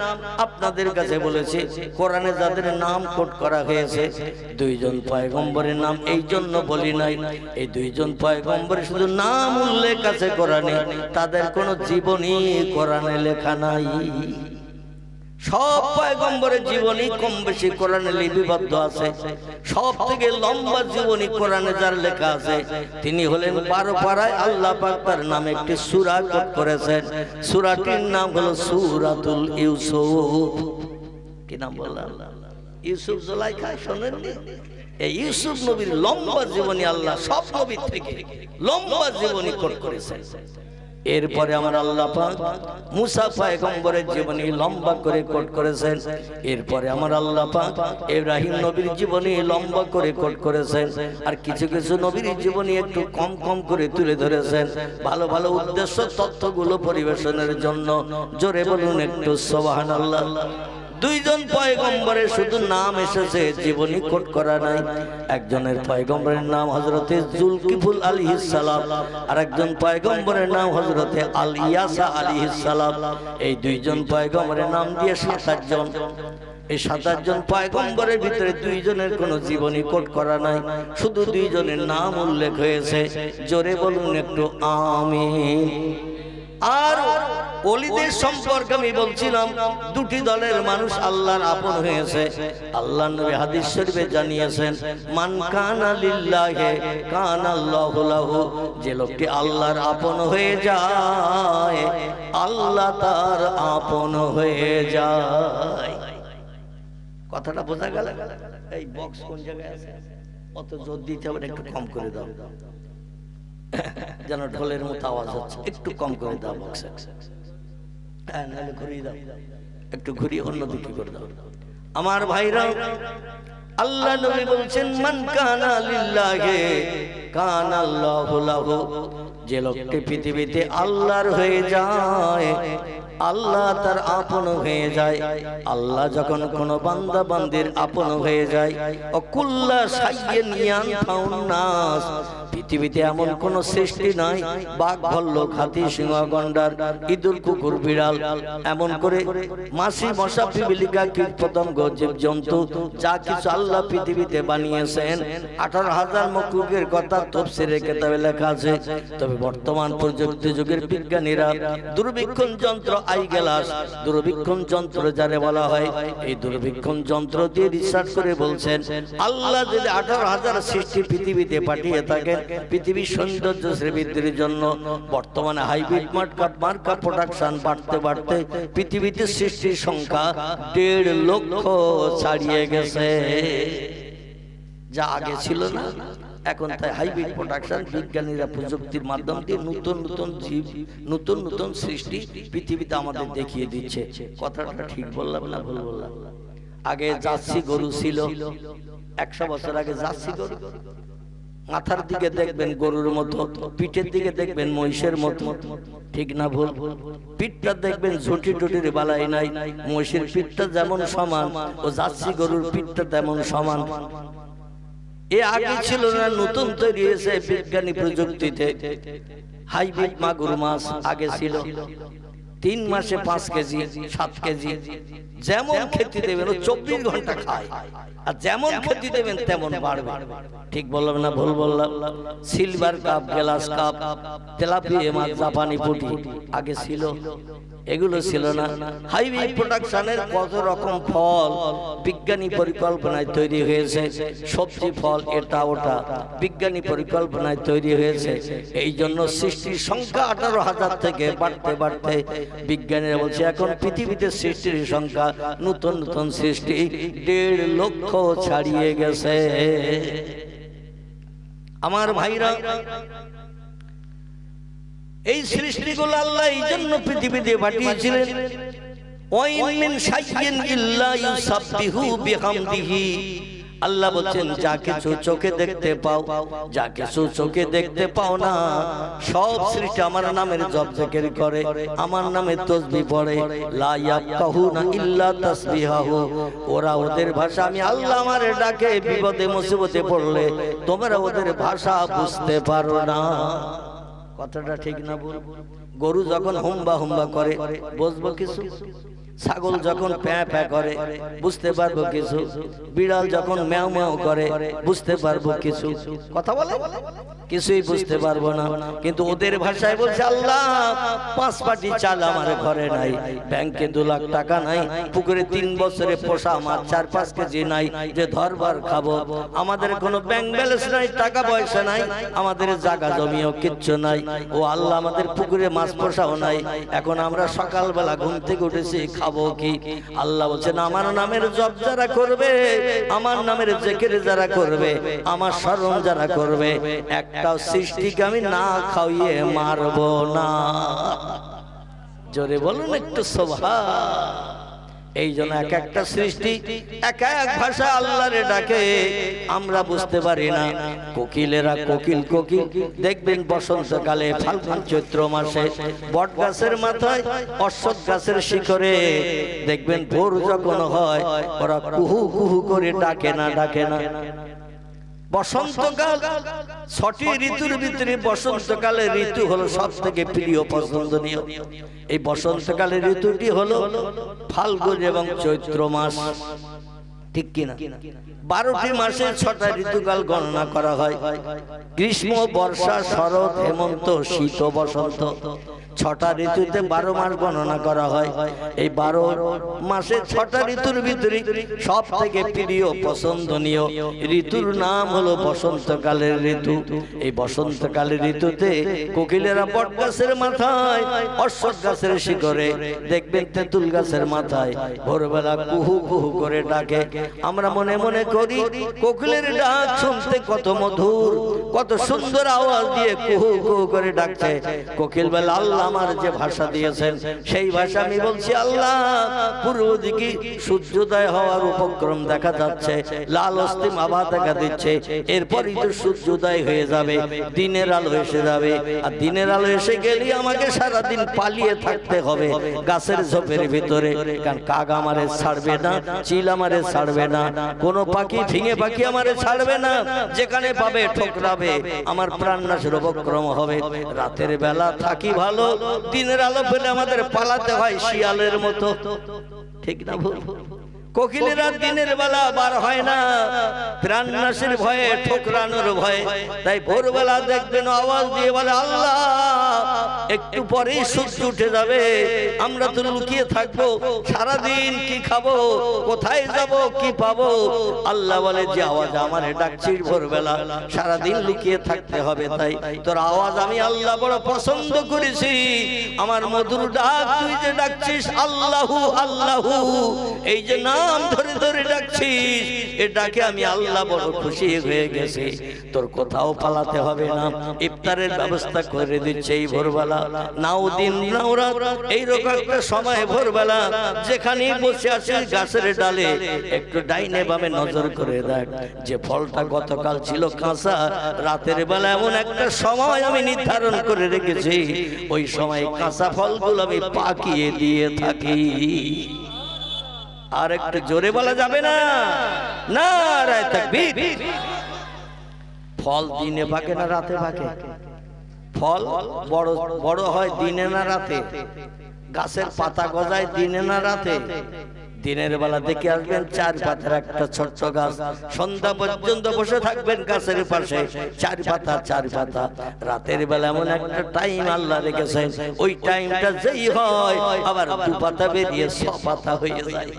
আপনাদের কাছে বলেছি। কোরআনে যাদের নাম কোট করা হয়েছে 2 জন পয়গম্বরের নাম এই জন্য বলি নাই, এই 2 জন পয়গম্বরের শুধু নাম উল্লেখ আছে কোরআনে, তাদের কোনো জীবনী কোরআনে লেখা নাই। সব পয়গম্বরের জীবনী কম বেশি কোরআনে লিপিবদ্ধ আছে। সব থেকে লম্বা জীবনী কোরআনে যার লেখা আছে তিনি হলেন 12 পারায় আল্লাহ পাক তার নামে একটি সূরা কোট করেছেন। সূরাটির নাম হলো সূরাতুল ইউসুফ। কি নাম বললাম? ইউসুফ জুলাইখা। শোনেননি? এই ইউসুফ নবীর লম্বা জীবনী আল্লাহ সব নবীর থেকে লম্বা জীবনী কোট করেছেন। এরপরে আমার আল্লাহ পাক মুসা পয়গম্বরের জীবনী লম্বা করে কোট করেছেন। এরপরে আমার আল্লাহ পাক ইব্রাহিম নবীর জীবনী লম্বা করে কোট করেছেন। আর কিছু কিছু নবীর জীবনী একটু কম কম করে তুলে ধরেছেন ভালো ভালো উদ্দেশ্য তথ্যগুলো পরিবেশনের জন্য। জোরে বলুন একটু সুবহানাল্লাহ। দুইজন পয়গম্বরের শুধু নাম এসেছে, জীবনী কোট করা নাই। একজনের পয়গম্বরের নাম হযরতে জুলকিফুল আলাইহিস সালাম, আর একজন পয়গম্বরের নাম হযরতে আল ইয়াসা আলাইহিস সালাম। এই দুইজন পয়গম্বরের নাম দিয়ে 27 জন। এই 27 জন পয়গম্বরের ভিতরে দুইজনের কোনো জীবনী কোট করা নাই, শুধু দুইজনের নাম উল্লেখ হয়েছে। জোরে বলুন একটু আমিন। আর ওলিদের সম্পর্কে আমি বলছিলাম, দুটি দলের মানুষ আল্লাহর আপন হয়েছে। আল্লাহ নবী হাদিস শরীফে জানিয়েছেন, মান কানা লিল্লাহি কানা আল্লাহু লাহু। যে লোকটি আল্লাহর আপন হয়ে যায়, আল্লাহ তার আপন হয়ে যায়। কথাটা বোঝা গেল? এই বক্স কোন জায়গায় আছে? অত জোর দিতে হবে, একটু কম করে দাও, যেন ঢোলের মতো আওয়াজ হচ্ছে। একটু কম করে দাও বক্সে। হ্যাঁ, নাহলে ঘুরিয়ে দাও, একটু ঘুরিয়ে অন্যদিকে করে দাও। আমার ভাইরা, আল্লাহ নবী বলছেন, মান কানা লিল্লাহি কানা আল্লাহু লাহু। যে লোকটি পৃথিবীতে আল্লাহর হয়ে যায়, আল্লাহ তার আপন হয়ে যায়। আল্লাহ যখন কোন বান্দা বান্দির আপন হয়ে যায়, ও কুল্লা শাইইন ইয়ানফাউন নাস। পৃথিবীতে এমন কোন সৃষ্টি নাই, বাঘ ভাল্লুক হাতি সিংহ গন্ডার ইঁদুর কুকুর বিড়াল, এমন করে মাছি মশা পিপিলিকা কীট পতঙ্গ জীবজন্তু যা কিছু আল্লাহ পৃথিবীতে বানিয়েছেন, 18,000 মখলুকের কথা তাফসীরে কিতাবে লেখা আছে। তবে বর্তমান প্রযুক্তি যুগের বিজ্ঞানীরা দূরবীক্ষণ যন্ত্র আইগ্লাস, দূরবীক্ষণ যন্ত্র যারে বলা হয়, এই দূরবীক্ষণ যন্ত্র দিয়ে রিসার্চ করে বলছেন, আল্লাহ যদি 18,000 সৃষ্টি পৃথিবীতে পাঠিয়ে থাকেন পৃথিবীর সৌন্দর্য শ্রীবৃদ্ধির জন্য, বর্তমানে হাইব্রিড মার্কা প্রোডাকশন বাড়তে বাড়তে পৃথিবীতে সৃষ্টির সংখ্যা 1.5 লক্ষ ছাড়িয়ে গেছে। যা আগে ছিল না, এখন তাই হাইব্রিড প্রোডাকশন, বিজ্ঞানীরা প্রযুক্তির মাধ্যম দিয়ে নতুন নতুন জীব, নতুন নতুন সৃষ্টি পৃথিবীতে আমাদের দেখিয়ে দিচ্ছে। কথাটা ঠিক বললাম না ভুল বললাম? আগে জার্সি গরু ছিল, 100 বছর আগে জার্সি গরু, মাথার দিকে দেখবেন গরুর মতো, পিঠের দিকে দেখবেন মহিষের মতো, ঠিক না ভুল? পিঠটা দেখবেন ঝুটি টুটির বালাই নাই, মহিষের পিঠটা যেমন সমান ও জার্সি গরুর পিঠটা তেমন সমান। এ আগে ছিল না, নতুন তৈরি হয়েছে বিজ্ঞানী প্রযুক্তিতে। হাইব্রিড মাগুর মাছ আগে ছিল 3 মাসে 5 কেজি 7 কেজি, যেমন খেতে দেবেন ও 24 ঘন্টা খায়, আর যেমন খেতে দেবেন তেমন বাড়বে। ঠিক বললাম না ভুল বললাম? Silver cup, glass cup, tilapia মাছ, জাপানি পুঁটি আগে ছিল, এগুলো ছিল না। হাইব্রিড প্রোডাকশনের কত রকম ফল বিজ্ঞানী পরিকল্পনায় তৈরি হয়েছে, সবজি ফল এটা ওটা বিজ্ঞানী পরিকল্পনায় তৈরি হয়েছে। এই জন্য সৃষ্টির সংখ্যা 18,000 থেকে বাড়তে বাড়তে বিজ্ঞানীরা বলছে এখন পৃথিবীতে সৃষ্টির সংখ্যা নতুন নতুন সৃষ্টি 1.5 লক্ষ ছাড়িয়ে গেছে। আমার ভাইরা, এই সৃষ্টিগুলো আল্লাহ এই জন্য পৃথিবীতে পাঠিয়েছিলেন, ওয়াইন মিন শাইইন ইল্লা ইউসাব্বিহু বিহামদিহি। আল্লাহ বলেন, যা কিছু চোখে দেখতে পাও, যা কিছু চোখে দেখতে পাও না, সব সৃষ্টি আমার নামের জপ জিকির করে, আমার নামে তাসবিহ পড়ে। লা ইয়াফকাহুনা ইল্লা তাসবিহাহু। ওরা ওদের ভাষা, আমি আল্লাহ আমারে ডাকে বিপদে মুসিবতে পড়লে তোমরা ওদের ভাষা বুঝতে পারো না। কথাটা ঠিক না বল? গরু যখন হুম্বা হুম্বা করে বুঝবো কিছু, ছাগল যখন প্যাঁ প্যাঁ করে বুঝতে পারবো কিছু, বিড়াল যখন ম্যাও ম্যাও করে বুঝতে পারবো কিছু। কথা বলে কিছুই বুঝতে পারবো না, কিন্তু ওদের ভাষায় বলছে, আল্লাহ 5 পাটি চাল আমার ঘরে নাই, ব্যাংকে 2 লাখ টাকা নাই, পুকুরে 3 বছরে পোষা মাছ 4-5 কেজি নাই যে ধরবার খাবো, আমাদের কোনো ব্যাংক ব্যালেন্স নাই, টাকা পয়সা নাই, আমাদের জায়গা জমিও কিচ্ছু নাই। ও আল্লাহ, আমাদের পুকুরে মাছ পোষাও নাই, এখন আমরা সকালবেলা ঘুম থেকে উঠেছি খাবো কি? আল্লাহ বলছেন আমার নামের জপ যারা করবে, আমার নামের জিকির যারা করবে, আমার স্মরণ যারা করবে, একটাও সৃষ্টিকে আমি না খাইয়ে মারবো না। জোরে বলুন একটু সুবহান। এই জন্য এক একটা সৃষ্টি এক এক ভাষা আল্লাহরে ডাকে, আমরা বুঝতে পারি না। কোকিলেরা কোকিল কোকিল দেখবেন বসন্তকালে ফাল্গুন চৈত্র মাসে বট গাছের মাথায়, অশ্বত্থ গাছের শিখরে দেখবেন ভোর যখন হয় ওরা কুহু কুহু করে ডাকে না, ডাকে না। বসন্তকাল, ৬টি ঋতুর ভিতরে বসন্তকালের ঋতু হলো সব থেকে প্রিয় পছন্দনীয়। এই বসন্তকালের ঋতুটি হলো ফাল্গুন এবং চৈত্র মাস, ঠিক কিনা? 12টি মাসে 6টা ঋতুকাল গণনা করা হয়। গ্রীষ্ম, বর্ষা, শরৎ, হেমন্ত, শীত, বসন্ত, 6টা ঋতুতে 12 মাস গণনা করা হয়। এই 12 মাসে 6টা ঋতুর ভিতরে সব থেকে প্রিয় পছন্দনীয় ঋতুর নাম হলো বসন্তকালের ঋতু। এই বসন্তকালের ঋতুতে কোকিলেরা বট গাছের মাথায়, অশ্বত্থ গাছের শিখরে দেখবেন তেঁতুল গাছের মাথায় ভোরবেলা কুহু কুহু করে ডাকে। আমরা মনে মনে করি কোকিলের ডাক শুনতে কত মধুর, কত সুন্দর আওয়াজ দিয়ে কুহু কুহু করে ডাকছে। কোকিল বলে আল্লাহ আমার যে ভাষা দিয়েছেন সেই ভাষা আমি বলছি। আল্লাহ পূর্ব দিকে সূর্যোদয় হওয়ার উপক্রম দেখা যাচ্ছে, লাল অস্তিম আভা দেখা দিচ্ছে, এরপরই তো সূর্যোদয় হয়ে যাবে, দিনের আলো এসে যাবে। আর দিনের আলো এসে গেলে আমাকে সারাদিন পালিয়ে থাকতে হবে গাছের ঝোপের ভিতরে, কারণ কাক আমারে ছাড়বে না, চিল আমারে ছাড়বে না, কোনো পাখি ফিঙে পাখি আমারে ছাড়বে না, যেখানে পাবে ঠোকরাবে, আমার প্রাণ নাশের উপক্রম হবে। রাতের বেলা থাকি ভালো, দিনের আলো পেলে আমাদের পালাতে হয় শিয়ালের মতো, ঠিক না ভুল? কোকিলেরা দিনের বেলা বার হয় না, প্রাণ নাশের ভয়ে, ঠোকরানোর ভয়ে। তাই ভোরবেলা দেখবেন আওয়াজ দিয়ে বলে আল্লাহ একটু পরেই সূর্য উঠে যাবে, আমরা তো লুকিয়ে থাকবো, সারাদিন কি খাবো, কোথায় যাব, কি পাবো? আল্লাহ বলে যে আওয়াজ আমারে ডাকছিস ভোরবেলা, সারাদিন লুকিয়ে থাকতে হবে, তাই তোর আওয়াজ আমি আল্লাহ বড় পছন্দ করেছি। আমার মধুর ডাক তুই যে ডাকছিস আল্লাহু আল্লাহু, এই যে নাম ধরে ধরে ডাকছিস, এ ডাকে আমি আল্লাহ বড় খুশি হয়ে গেছি। তোর কোথাও পালাতে হবে না, ইফতারের ব্যবস্থা করে দিচ্ছে এই ভোরবেলা। নাও দিন নাও রাত, এইরকম একটা সময় ভোরবেলা যেখানে বসে আছিস গাছের ডালে, একটু ডাইনে বামে নজর করে দেখ, যে ফলটা গতকাল ছিল কাঁচা, রাতের বেলা এমন একটা সময় আমি নির্ধারণ করে রেখেছি, ওই সময় কাঁচা ফলগুলো আমি পাকিয়ে দিয়ে থাকি। আর একটু জোরে বলা যাবে না? নারায়ে তাকবীর। ফল দিনে পাকে না রাতে পাকে? ফল বড় বড় হয় দিনে না রাতে? গাছের পাতা গজায় দিনে না রাতে? দিনের বেলা দেখে আসবেন 4 পাতার একটা ছোট্ট গাছ, সন্ধ্যা পর্যন্ত বসে থাকবেন গাছের পাশে, 4 পাতা 4 পাতা। রাতের বেলা এমন একটা টাইম আল্লাহ রেখেছেন, ওই টাইমটা যেই হয় আবার 2 পাতা বেরিয়ে 6 পাতা হয়ে যায়।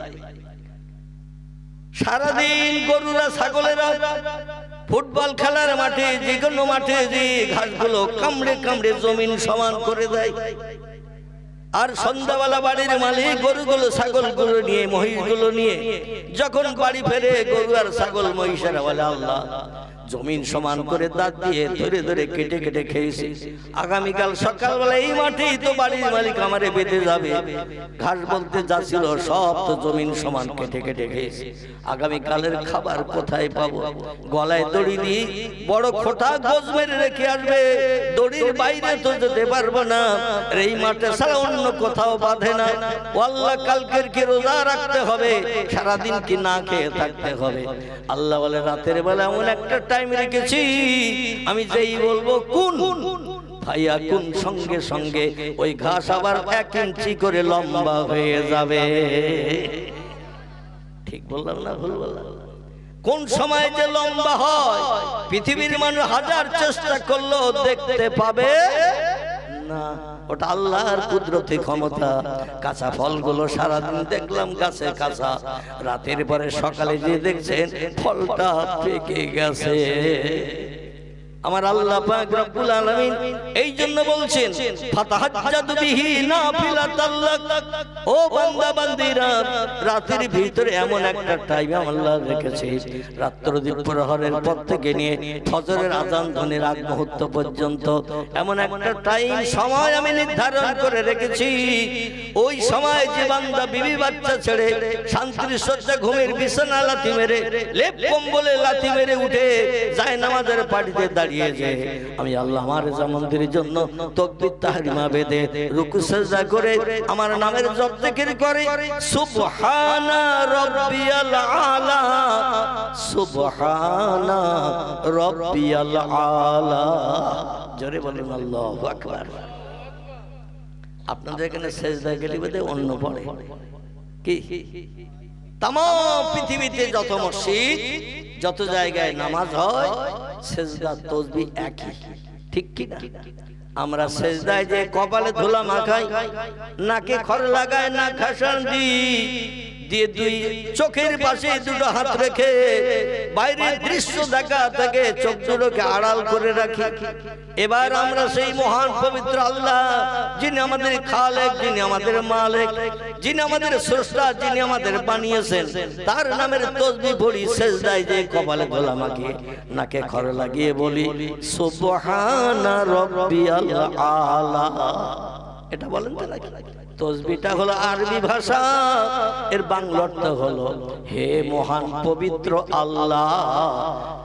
সারাদিন গরুরা ছাগলেরা ফুটবল খেলার মাঠে, যে কোনো মাঠে যে ঘাসগুলো কামড়ে কামড়ে জমিন সমান করে দেয়। আর সন্ধ্যাবেলা বাড়ির মালিক গরুগুলো ছাগলগুলো নিয়ে, মহিষগুলো নিয়ে যখন বাড়ি ফেরে, গরু আর ছাগল মহিষেরা বলে আল্লাহ জমিন সমান করে দাঁত দিয়ে ধরে ধরে কেটে কেটে খেয়েছি, আগামীকাল সকালবেলা এই মাঠেই তো বাড়ির মালিক আমারে বেঁধে যাবে। ঘাস বলতে যা ছিল সব তো জমিন সমান কেটে কেটে খেয়েছি, আগামীকালের খাবার কোথায় পাবো? গলায় দড়ি দিয়ে বড় খোটা গোজ মেরে রেখে আসবে, দড়ির বাইরে তো যেতে পারবো না, এই মাঠে ছাড়া অন্য কোথাও বাঁধে না। আল্লাহ কালকের কি রোজা রাখতে হবে, সারাদিন কি না খেয়ে থাকতে হবে? আল্লাহ বলে রাতের বেলা এমন একটা টাইম রেখেছি, আমি যেই বলবো কোন ভাইয়া কোন, সঙ্গে সঙ্গে ওই ঘাস আবার 1 ইঞ্চি করে লম্বা হয়ে যাবে। ঠিক বললাম না ভুল বললাম? কোন সময় যে লম্বা হয় পৃথিবীর মানুষ হাজার চেষ্টা করলেও দেখতে পাবে না, ওটা আল্লাহর কুদরতি ক্ষমতা। কাঁচা ফলগুলো সারাদিন দেখলাম গাছে কাঁচা, রাতের পরে সকালে যে দেখছেন ফলটা পেকে গেছে। আমার আল্লাহ পাক রব্বুল আলামিন এই জন্য বলছেন ফাতাহাজ্জাদ বিহি নাফিলাতাল লাক। ও বান্দা বান্দীরা, রাতের ভিতরে এমন একটা টাইম আল্লাহ রেখেছে, রাত্র প্রহরের পর থেকে নিয়ে ফজরের আযান ধ্বনির আগ মুহূর্ত পর্যন্ত এমন একটা টাইম সময় আমি নির্ধারণ করে রেখেছি। ওই সময় যে বান্দা বিবি বাচ্চা ছেড়ে শান্তির শয্যা ঘুমের বিছানা লাথি মেরে লেপ কম্বলে লাথি মেরে উঠে যায় নামাজের পাটিতে দাঁড়িয়ে যায়, আমি আল্লাহ আমার রেজা মন্দিরের জন্য তাকবীর তাহরিমা বেঁধে রুকু সিজদা করে আমার নামের জপ জিকির করে সুবহানা রাব্বিয়াল আলা, সুবহানা রাব্বিয়াল আলা। জোরে বলুন আল্লাহু আকবার। আপনাদের এখানে সিজদায় গেলে বোধ অন্য পড়ে কি? তাম পৃথিবীতে যত মসজিদ যত জায়গায় নামাজ হয় সিজদা তাসবিহ একই, ঠিক কি না? আমরা সিজদায় যে কপালে ধুলা মাখাই, নাকে খড় লাগায়, না খাসান দিয়ে দুই চোখের পাশে দুটো হাত রেখে বাইরের দৃশ্য দেখা থেকে চোখ দুটোকে আড়াল করে রাখি। এবার আমরা সেই মহান পবিত্র আল্লাহ, যিনি আমাদের খালেক, যিনি আমাদের মালিক, যিনি আমাদের স্রষ্টা, যিনি আমাদের বানিয়েছেন, তার নামের তাসবিহ পড়ি সিজদায় যে কপালে ধুলা মাখিয়ে নাকে খড় লাগিয়ে বলি সুবহানা রাব্বিয়াল আলা। এটা বলেন তো নাকি? তাসবিহটা হলো আরবি ভাষা, এর বাংলা অর্থ হলো হে মহান পবিত্র আল্লাহ,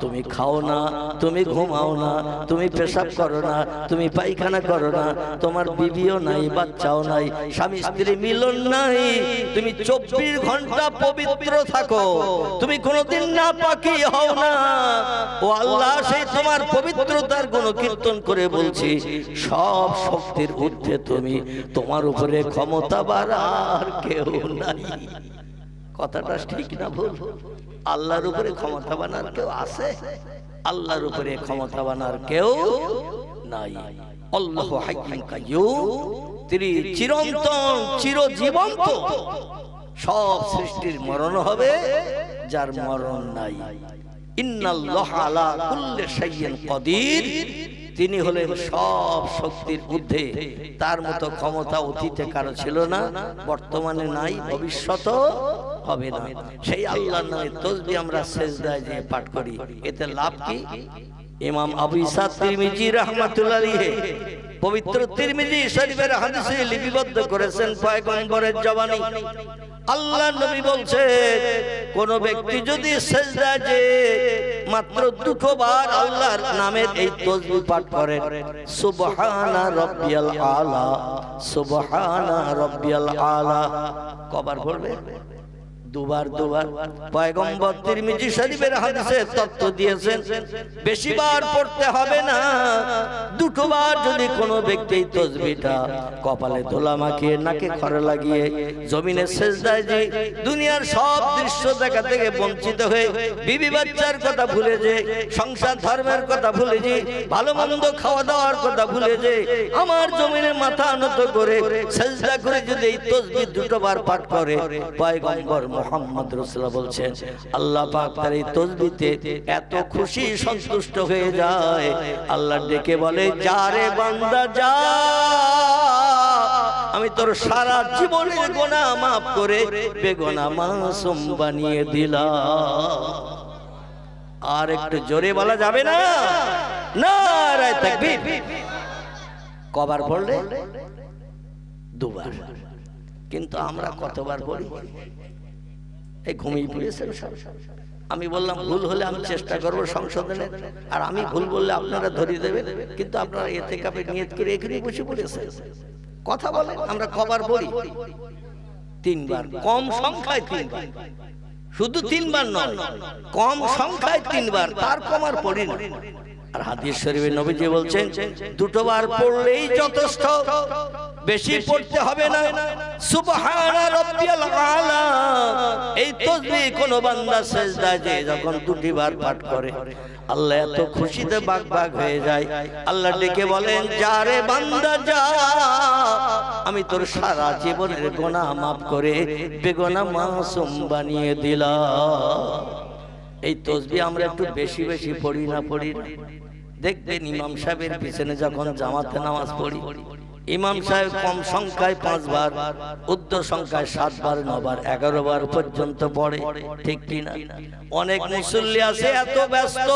তুমি খাও না, তুমি ঘুমাও না, তুমি পেশাব করো না, তুমি পায়খানা করো না, তোমার বিবিও নাই, বাচ্চাও নাই, স্বামী স্ত্রী মিলন নাই, তুমি 24 ঘন্টা পবিত্র থাকো, তুমি কোনোদিন নাপাকি হও না। ও আল্লাহ, সেই তোমার পবিত্রতার গুণকীর্তন করে বলছি, সব শক্তির ঊর্ধ্বে তুমি, তোমার উপরে ক্ষমতা বাড়ার কেউ নাই। কথাটা ঠিক না ভুল? আল্লাহর উপরে ক্ষমতা বানার কেউ আছে? আল্লাহর উপরে ক্ষমতা বানার কেউ নাই। আল্লাহু হাইয়্যুন কাইয়্যুম, তিনি চিরন্তন চিরজীবন্ত। সব সৃষ্টির মরণ হবে, যার মরণ নাই। ইন্নাল্লাহা আলা কুল্লি শাইইন কাদির, তিনি হলেন সব শক্তির ঊর্ধ্বে, তার মতো ক্ষমতা অতীতে কারো ছিল না, বর্তমানে নাই, ভবিষ্যতেও হবে না। সেই আল্লাহর নামে তাসবিহ আমরা সিজদায় যে পাঠ করি, এতে লাভ কি? ইমাম আবু ঈসা তিরমিজি রাহমাতুল্লাহ আলাইহি পবিত্র তিরমিজি শরীফের হাদিসে লিপিবদ্ধ করেছেন পয়গম্বরের জবানি। আল্লাহ নবী বলছে, কোন ব্যক্তি যদি সিজদায় যে মাত্র 2 বার আল্লাহর নামের এই তাসবিহ পাঠ করে, সুবহানা রাব্বিয়াল আলা, সুবহানা রাব্বিয়াল আলা, কবার পড়বে? 2 বার। পয়গম্বর তিরমিজি শরীফের হাদিসে তথ্য দিয়েছেন, বেশি বার পড়তে হবে না, 2 বার যদি কোনো ব্যক্তি তাসবিহটা কপালে ধুলা মাখিয়ে নাকে খড় লাগিয়ে জমিনে সিজদায় যে দুনিয়ার সব দৃশ্য দেখা থেকে বঞ্চিত হয়ে বিবি বাচ্চার কথা ভুলে যে, সংসার ধর্মের কথা ভুলে যে, ভালো মন্দ খাওয়া দাওয়ার কথা ভুলে যে, আমার জমিনে মাথা নত করে সিজদা করে যদি এই তাসবিহ 2 বার পাঠ করে, পয়গম্বর মুহাম্মদ রাসূলুল্লাহ বলছেন, আল্লাহ পাক তার এই তাসবিহতে এত খুশি সন্তুষ্ট হয়ে যায়, আল্লাহ ডেকে বলে, যা রে বান্দা যা, আমি তোর সারা জীবনের গুনাহ মাফ করে বেগুনাহ মাসুম বানিয়ে দিলাম। আর একটু জোরে বলা যাবে না? নারায়ে তাকবীর। কবার পড়লে? 2 বার। কিন্তু আমরা কতবার পড়ি? এই ঘুমিয়ে পড়েছেন সব। আমি বললাম ভুল হলে আমি চেষ্টা করব সংশোধনের, আর আমি ভুল বললে আপনারা ধরিয়ে দেবেন, কিন্তু আপনারা ইতিকাফের নিয়ত করে এখানে বসে পড়েছেন। কথা বলেন, আমরা কবার পড়ি? 3 বার, কম সংখ্যায় 3 বার। শুধু 3 বার নয়, কম সংখ্যায় 3 বার, তার কম আর পড়ি না। আর হাদিস শরীফে নবীজি বলছেন, 2 বার পড়লেই যথেষ্ট, বেশি পড়তে হবে না। সুবহানা রাব্বিয়াল আলা, এই তাসবিহ কোন বান্দা সিজদায় যে যখন 2 বার পাঠ করে, আল্লাহ এত খুশিতে বাগ হয়ে যায়, আল্লাহ ডেকে বলেন, যা রে বান্দা যা, আমি তোর সারা জীবনের গুনাহ মাফ করে বেগুনাহ মাসুম বানিয়ে দিলাম। এই তাসবিহ আমরা একটু বেশি বেশি পড়ি না? দেখবেন ইমাম সাহেবের পিছনে যখন জামাতে নামাজ পড়ি, ইমাম সাহেব কম সংখ্যায় 5 বার, উর্ধ্ব সংখ্যায় 7 বার, 9 বার, 11 বার পর্যন্ত পড়ে, ঠিক কিনা? অনেক মুসল্লি আছে এত ব্যস্ত,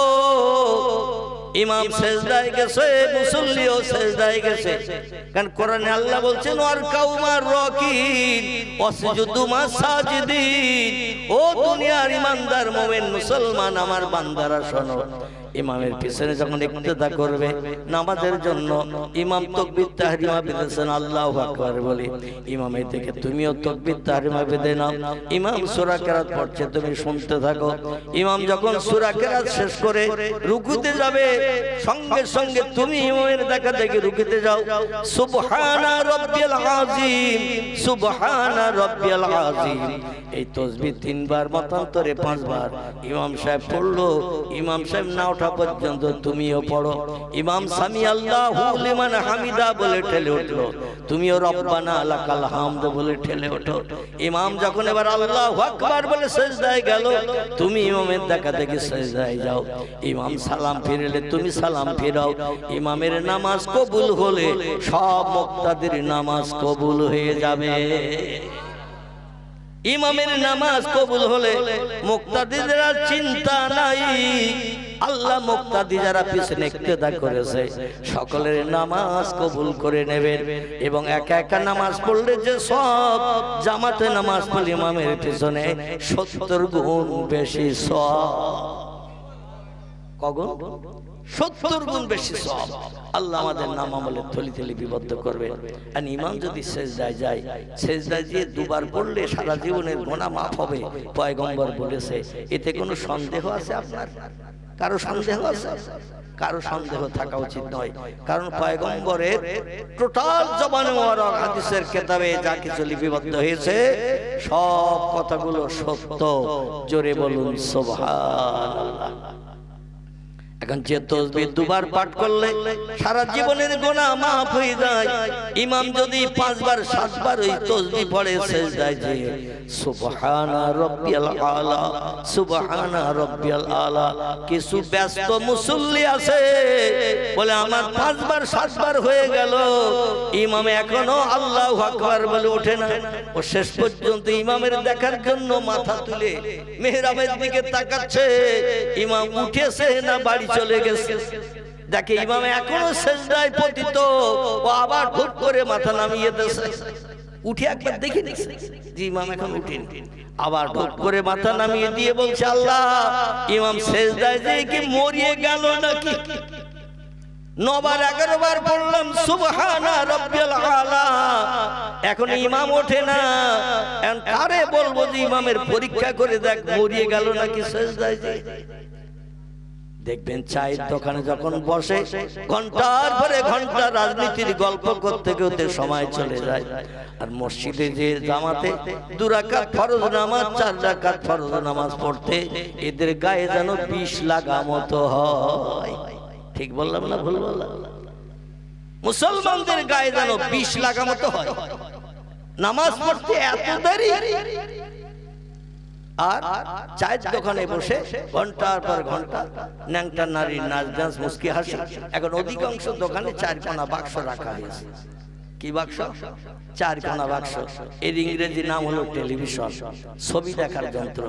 ইমাম সেজদায় গেছে, মুসল্লিও সেজদায় গেছে। কারণ কোরআনে আল্লাহ বলছেন ওয়ার কাউমার রাকিন ওয়াসজুদু মাসাজিদিন। ও দুনিয়ার ইমানদার মুমিন মুসলমান আমার বান্দারা শোনো, ইমামের পিছনে যখন ইক্তেদা করবে নামাজের জন্য, ইমাম তাকবীর তাহরিমা বেঁধেছেন আল্লাহু আকবার বলে, ইমামের থেকে তুমিও তাকবীর তাহরিমা বেঁধে নাও। ইমাম সূরা কেরাত পড়ছে, তুমি শুনতে থাকো। ইমাম যখন সূরা কেরাত শেষ করে রুকুতে যাবে, সঙ্গে সঙ্গে তুমি ইমামের দেখা দেখে রুকুতে যাও। সুবহানা রাব্বিয়াল আযীম, সুবহানা রাব্বিয়াল আযীম, এই তাসবিহ 3 বার, মতান্তরে 5 বার। ইমাম সাহেব পড়লো, ইমাম সাহেব না ওঠা পর্যন্ত তুমিও পড়ো। ইমাম সামি আল্লাহু লিমান হামিদা বলে ঠেলে উঠলো, তুমিও রব্বানা লাকাল হামদ বলে ঠেলে ওঠো। ইমাম যখন এবার আল্লাহু আকবার বলে সিজদায় গেল, তুমি ইমামের দেখা দেখে সিজদায় যাও। ইমাম সালাম ফিরলে তুমি সালাম ফিরাও। ইমামের নামাজ কবুল হলে সব মুক্তাদির নামাজ কবুল হয়ে যাবে। ইমামের নামাজ কবুল হলে মুক্তাদিদের আর চিন্তা নাই। আল্লাহ মুক্তাদি যারা পিছনে ইক্তেদা করেছে সকলের নামাজ কবুল করে নেবেন। এবং একা একা নামাজ পড়লে যে সব, জামাতে নামাজ পড়লে ইমামের পিছনে 70 গুণ বেশি সওয়াব। কগুণ? 70 গুণ বেশি সওয়াব। আল্লাহ আমাদের নাম আমলে থলি থলি বিবদ্ধ করবে। আর ইমাম যদি সেজদায় যায়, সেজদায় দিয়ে 2 বার পড়লে সারা জীবনের গুনাহ মাফ হবে, পয়গম্বর বলেছে। এতে কোনো সন্দেহ আছে আপনার? কারো সন্দেহ আছে? কারো সন্দেহ থাকা উচিত নয়। কারণ পয়গম্বরের টোটাল জবানে মুবারক হাদিসের কিতাবে যা কিছু লিপিবদ্ধ হয়েছে সব কথাগুলো সত্য। জোরে বলুন সুবহানাল্লাহ। এখন যে তাসবিহ 2 বার পাঠ করলে সারা জীবনের গুনাহ মাফ হয়ে যায়। ইমাম যদি 5 বার 7 বার ওই তাসবিহ পড়ে সিজদায় যে সুবহানা রাব্বিয়াল আলা, সুবহানা রাব্বিয়াল আলা। কিছু ব্যস্ত মুসল্লি আছে বলে আমার 5 বার 7 বার হয়ে গেল, ইমাম এখনো আল্লাহু আকবার বলে ওঠে না। ও শেষ পর্যন্ত ইমামের দেখার জন্য মাথা তুলে মিহরাবের দিকে তাকাচ্ছে, ইমাম উঠেছে না বাড়ি চলে গেছে। দেখে ইমাম এখনো সিজদায় পতিত, ও আবার হুট করে মাথা নামিয়ে দিয়েছে। উঠে একবার দেখে নিছে যে ইমাম এখন উঠেনি, আবার হুট করে মাথা নামিয়ে দিয়ে বলছে আল্লাহ, ইমাম সিজদায় যে কি মরিয়ে গেল নাকি? 9 বার 11 বার পড়লাম সুবহানা রাব্বিয়াল আলা, এখন ইমাম ওঠে না। এখন কারে বলবো যে ইমামের পরীক্ষা করে দেখ মরিয়ে গেল নাকি সিজদায় যে? দেখবেন চায়ের দোকানে যখন বসে ঘন্টার পরে ঘন্টা রাজনীতির গল্প করতে করতে সময় চলে যায়। আর মসজিদে যে জামাতে 2 রাকাত ফরজ নামাজ, 4 রাকাত ফরজ নামাজ পড়তে এদের গায়ে যেন 20 লাগা মতো হয়। ঠিক বললাম না ভুল বললাম? মুসলমানদের গায়ে যেন 20 লাগা মতো হয়। নামাজ পড়তে এত দেরি, আর চায়ের দোকানে বসে ঘন্টার পর ঘন্টা ন্যাংটা নারী নাচ ডান্স মুস্কি হাসি। এখন অধিকাংশ দোকানে 4 কোনা বাক্স রাখা হয়েছে। কি বাক্স? 4 কোনা বাক্স। এর ইংরেজি নাম হলো টেলিভিশন, ছবি দেখার যন্ত্র।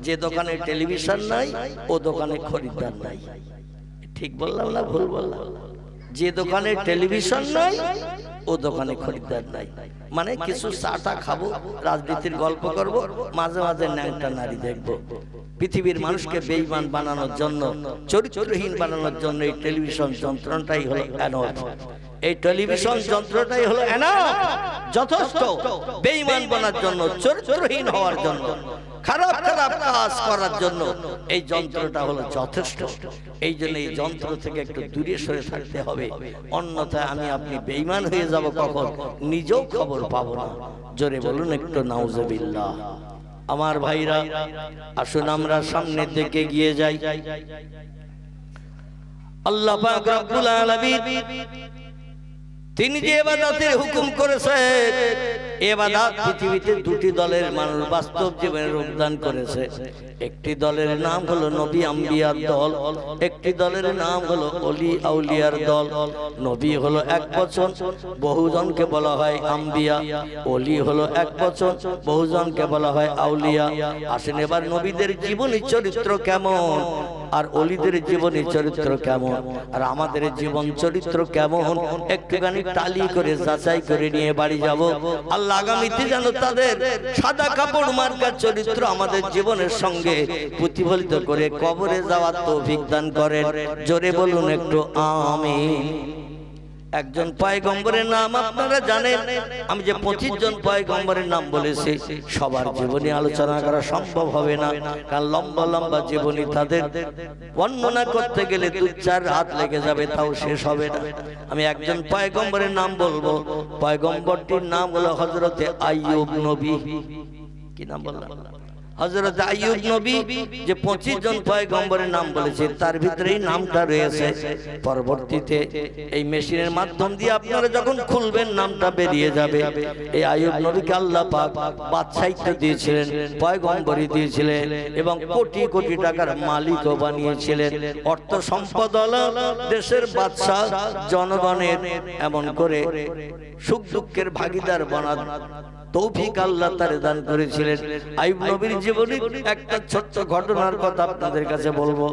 যে দোকানে টেলিভিশন নাই ও দোকানে খরিদ্দার নাই। ঠিক বললাম না ভুল বললাম? যে দোকানে টেলিভিশন নাই ও দোকানে খরিদ্দার নাই। মানে কিছু চাটা খাবো, রাজনীতির গল্প করব, মাঝে মাঝে ন্যাংটা নারী দেখবো। পৃথিবীর মানুষকে বেঈমান বানানোর জন্য, চরিত্রহীন বানানোর জন্য এই টেলিভিশন যন্ত্রটাই হলো এনাফ। এই টেলিভিশন যন্ত্রটাই হলো এনাফ, যথেষ্ট। বেঈমান বানার জন্য, চরিত্রহীন হওয়ার জন্য, খারাপ খারাপ কাজ করার জন্য এই যন্ত্রটা হলো যথেষ্ট। এই জন্য এই যন্ত্র থেকে একটু দূরে সরে থাকতে হবে, অন্যথায় আমি আপনি বেঈমান হয়ে যাব, কখন নিজেও খবর পাবো না। জোরে বলুন একটু নাউজুবিল্লাহ। আমার ভাইরা, আসুন আমরা সামনের দিকে গিয়ে যাই। আল্লাহ পাক রব্বুল আলামিন তিনি যে ইবাদতের হুকুম করেছেন ইবাদত পৃথিবীতে দুটি দলের মানুষ বাস্তব জীবনে রূপদান করেছে। একটি দলের নাম হলো নবী আম্বিয়ার দল, একটি দলের নাম হলো ওলি আউলিয়ার দল। নবী হলো এক বচন, বহুজনকে বলা হয় আম্বিয়া। ওলি হলো এক বচন, বহুজনকে বলা হয় আউলিয়া। আসেন এবার নবীদের জীবনী চরিত্র কেমন আর ওলিদের জীবনী চরিত্র কেমন আর আমাদের জীবন চরিত্র কেমন একটুখানি টালি করে যাচাই করে নিয়ে বাড়ি যাব। আল্লাহ আগামীতে যেন তাদের সাদা কাপড় মার্কা চরিত্র আমাদের জীবনের সঙ্গে প্রতিফলিত করে কবরে যাওয়ার তৌফিক দান করেন। জোরে বলুন একটু আমিন। একজন পয়গম্বরের নাম আপনারা জানেন। আমি যে 25 জন পয়গম্বরের নাম বলেছি সবার জীবনী আলোচনা করা সম্ভব হবে না, কারণ লম্বা লম্বা জীবনী তাদের বর্ণনা করতে গেলে 2-4 রাত লেগে যাবে, তাও শেষ হবে না। আমি একজন পয়গম্বরের নাম বলবো। পয়গম্বরটির নাম হলো হযরতে আইয়ুব নবী। কি নাম বললাম? হযরত আইয়ুব নবী। যে 25 জন পয়গম্বরের নাম বলেছে তার ভিতরে এই নামটা রয়েছে। পরবর্তীতে এই মেশিনের মাধ্যম দিয়ে আপনারা যখন খুলবেন নামটা বেরিয়ে যাবে। এই আইয়ুব নবীকে আল্লাহ পাক বাদশাহিত্ব দিয়েছিলেন, পয়গম্বরী দিয়েছিলেন এবং কোটি কোটি টাকার মালিকও বানিয়েছিলেন। অর্থ সম্পদ হলো দেশের বাদশা, জনগণের এমন করে সুখ দুঃখের ভাগিদার বানান তৌফিক আল্লাহ তারে দান করেছিলেন। আইয়ুব নবীর জীবনে একটা ছোট্ট ঘটনার কথা আপনাদের কাছে বলবো।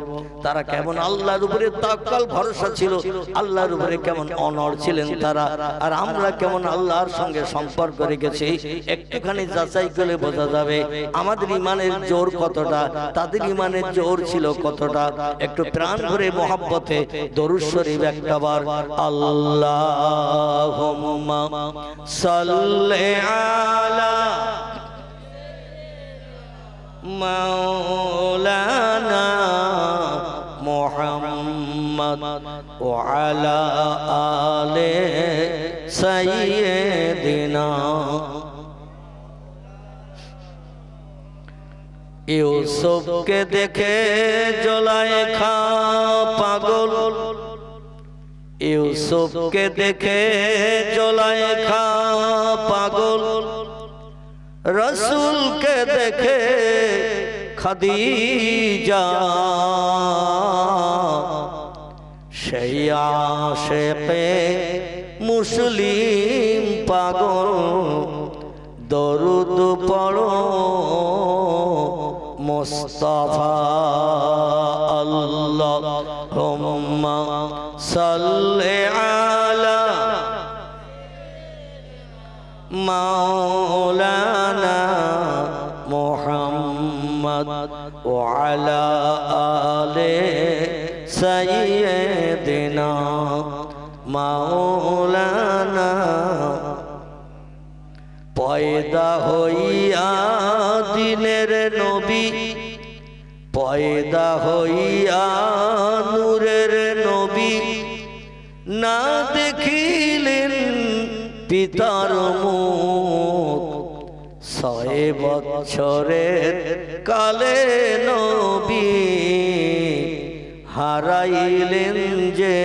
তারা কেমন আল্লাহর উপরে তাওয়াক্কুল ভরসা ছিল, আল্লাহর উপরে কেমন অনড় ছিলেন তারা, আর আমরা কেমন আল্লাহর সঙ্গে সম্পর্ক রেখেছি একটুখানি যাচাই করে বোঝা যাবে আমাদের ঈমানের জোর কতটা, তাদের ঈমানের জোর ছিল কতটা। একটু প্রাণ ভরে মহব্বতে দরুদ শরীফ একটাবার আল্লাহুম্মা সাল্লি আলা মাওলানা মুহাম্মদ ওয়া আলা আলি সাইয়্যিদিনা। ইউসুফকে দেখে জুলাইখা পাগল, ইউসুফকে দেখে জুলাইখা পাগল, রসুলকে দেখে খাদিজা, সেই আশিকে মুসলিম পাগল, দরুদ পড়ো মুস্তাফা আল্লাহুম্মা সাল্লি আলা মাওলানা মুহাম্মদ ওয়া আলা আলি সাইয়্যিদিনা মাওলানা। পয়দা হইয়া দিনের নবী, পয়দা হইয়া নূরের নবী, না দেখিলেন পিতার মুখ, 6 বছরের কালে নবী হারাইলেন যে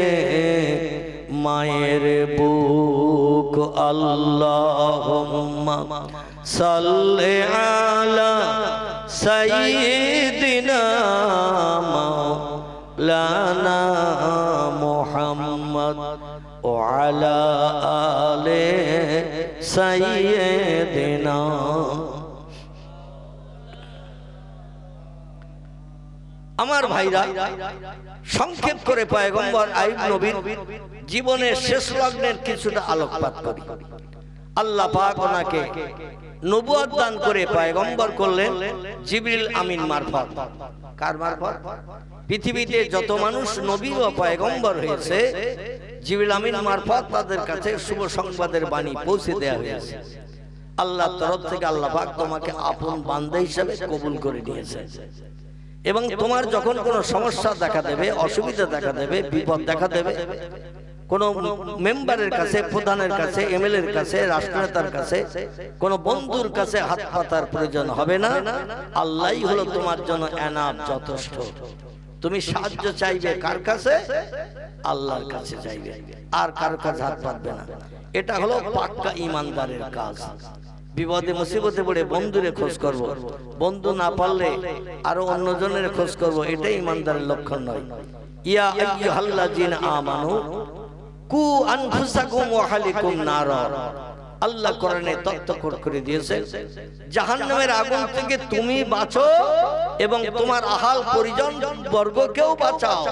মায়ের বুক। আল্লাহুম্মা সাল্লি আলা সাইয়্যিদিনা মাওলানা মুহাম্মদ ওয়া আলা আলি সাইয়্যিদিনা। আমার ভাইরা, সংক্ষেপ করে পয়গম্বর আইয়ুব নবীর জীবনের শেষ লগ্নের কিছুটা আলোকপাত করি। আল্লাহ পাক ওনাকে নবুয়ত দান করে পয়গম্বর করলেন জিবরিল আমিন মারফত। কার মারফত? পৃথিবীতে যত মানুষ নবী ও পয়গম্বর হয়েছে জিবরিল আমিন মারফত তাদের কাছে শুভ সংবাদের বাণী পৌঁছে দেওয়া হয়েছে। আল্লাহর তরফ থেকে আল্লাহ পাক তোমাকে আপন বান্দা হিসেবে কবুল করে নিয়েছে এবং তোমার যখন কোনো সমস্যা দেখা দেবে, অসুবিধা দেখা দেবে, বিপদ দেখা দেবে, কোন মেম্বারের কাছে, প্রধানের কাছে, এমএলএর কাছে, রাষ্ট্রনেতার কাছে, কোন বন্ধুর কাছে হাত পাতার প্রয়োজন হবে না। আল্লাহই হলো তোমার জন্য এনাফ, যথেষ্ট। তুমি সাহায্য চাইবে কার কাছে? আল্লাহর কাছে চাইবে, আর কার কাছে হাত পাতবে না। এটা হলো পাক্কা ঈমানদারের কাজ। বিপদে মুসিবতে পড়ে বন্ধুরে খোঁজ করব, বন্ধু না পারলে আরো অন্যজনের খোঁজ করব, এটাই ঈমানদারের লক্ষণ নয়। ইয়া আইয়ুহাল্লাযিনা আমানু কু আনফুসাকুম ওয়া আহলিকুম নারা, আল্লাহ কোরআনে তথ্য করে দিয়েছে জাহান্নামের আগুন থেকে তুমি বাঁচো এবং তোমার আহাল পরিজন বর্গকেও বাঁচাও।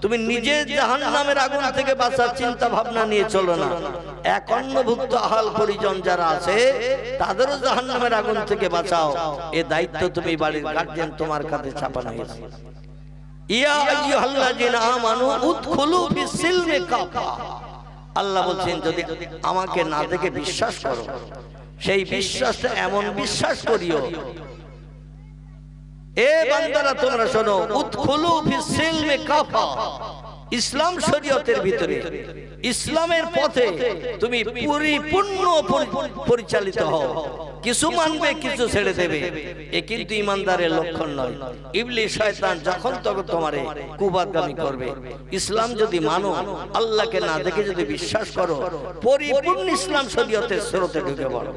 তুমি নিজে জাহান্নামের আগুন থেকে বাঁচার চিন্তা ভাবনা নিয়ে চলো না, এক অন্নভুক্ত আহাল পরিজন যারা আছে তাদেরও জাহান্নামের আগুন থেকে বাঁচাও। এ দায়িত্ব তুমি বাড়ির গার্জিয়ান তোমার কাছে চাপানো হয়েছে। ইয়া আইয়ুহাল্লাযিনা আমানু উদখুলু ফিস-সিলমি কাফা, আল্লাহ বলছেন যদি আমাকে না দেখে বিশ্বাস করো, সেই বিশ্বাসটা এমন বিশ্বাস করিও, এ বান্দারা তোমরা শোনো, উদখুলু ফিস-সিলমি কাফা, ইসলাম শরীয়তের ভিতরে ইসলামের পথে তুমি পরিপূর্ণ পরিচালিত হও। কিছু মানবে কিছু ছেড়ে দেবে, এ কিন্তু ঈমানদারের লক্ষণ নয়। ইবলিস শয়তান যখন তখন তোমারে কুবাদগামী করবে। ইসলাম যদি মানো, আল্লাহকে না দেখে যদি বিশ্বাস করো, পরিপূর্ণ ইসলাম শরীয়তের স্রোতে ঢুকে পড়ো।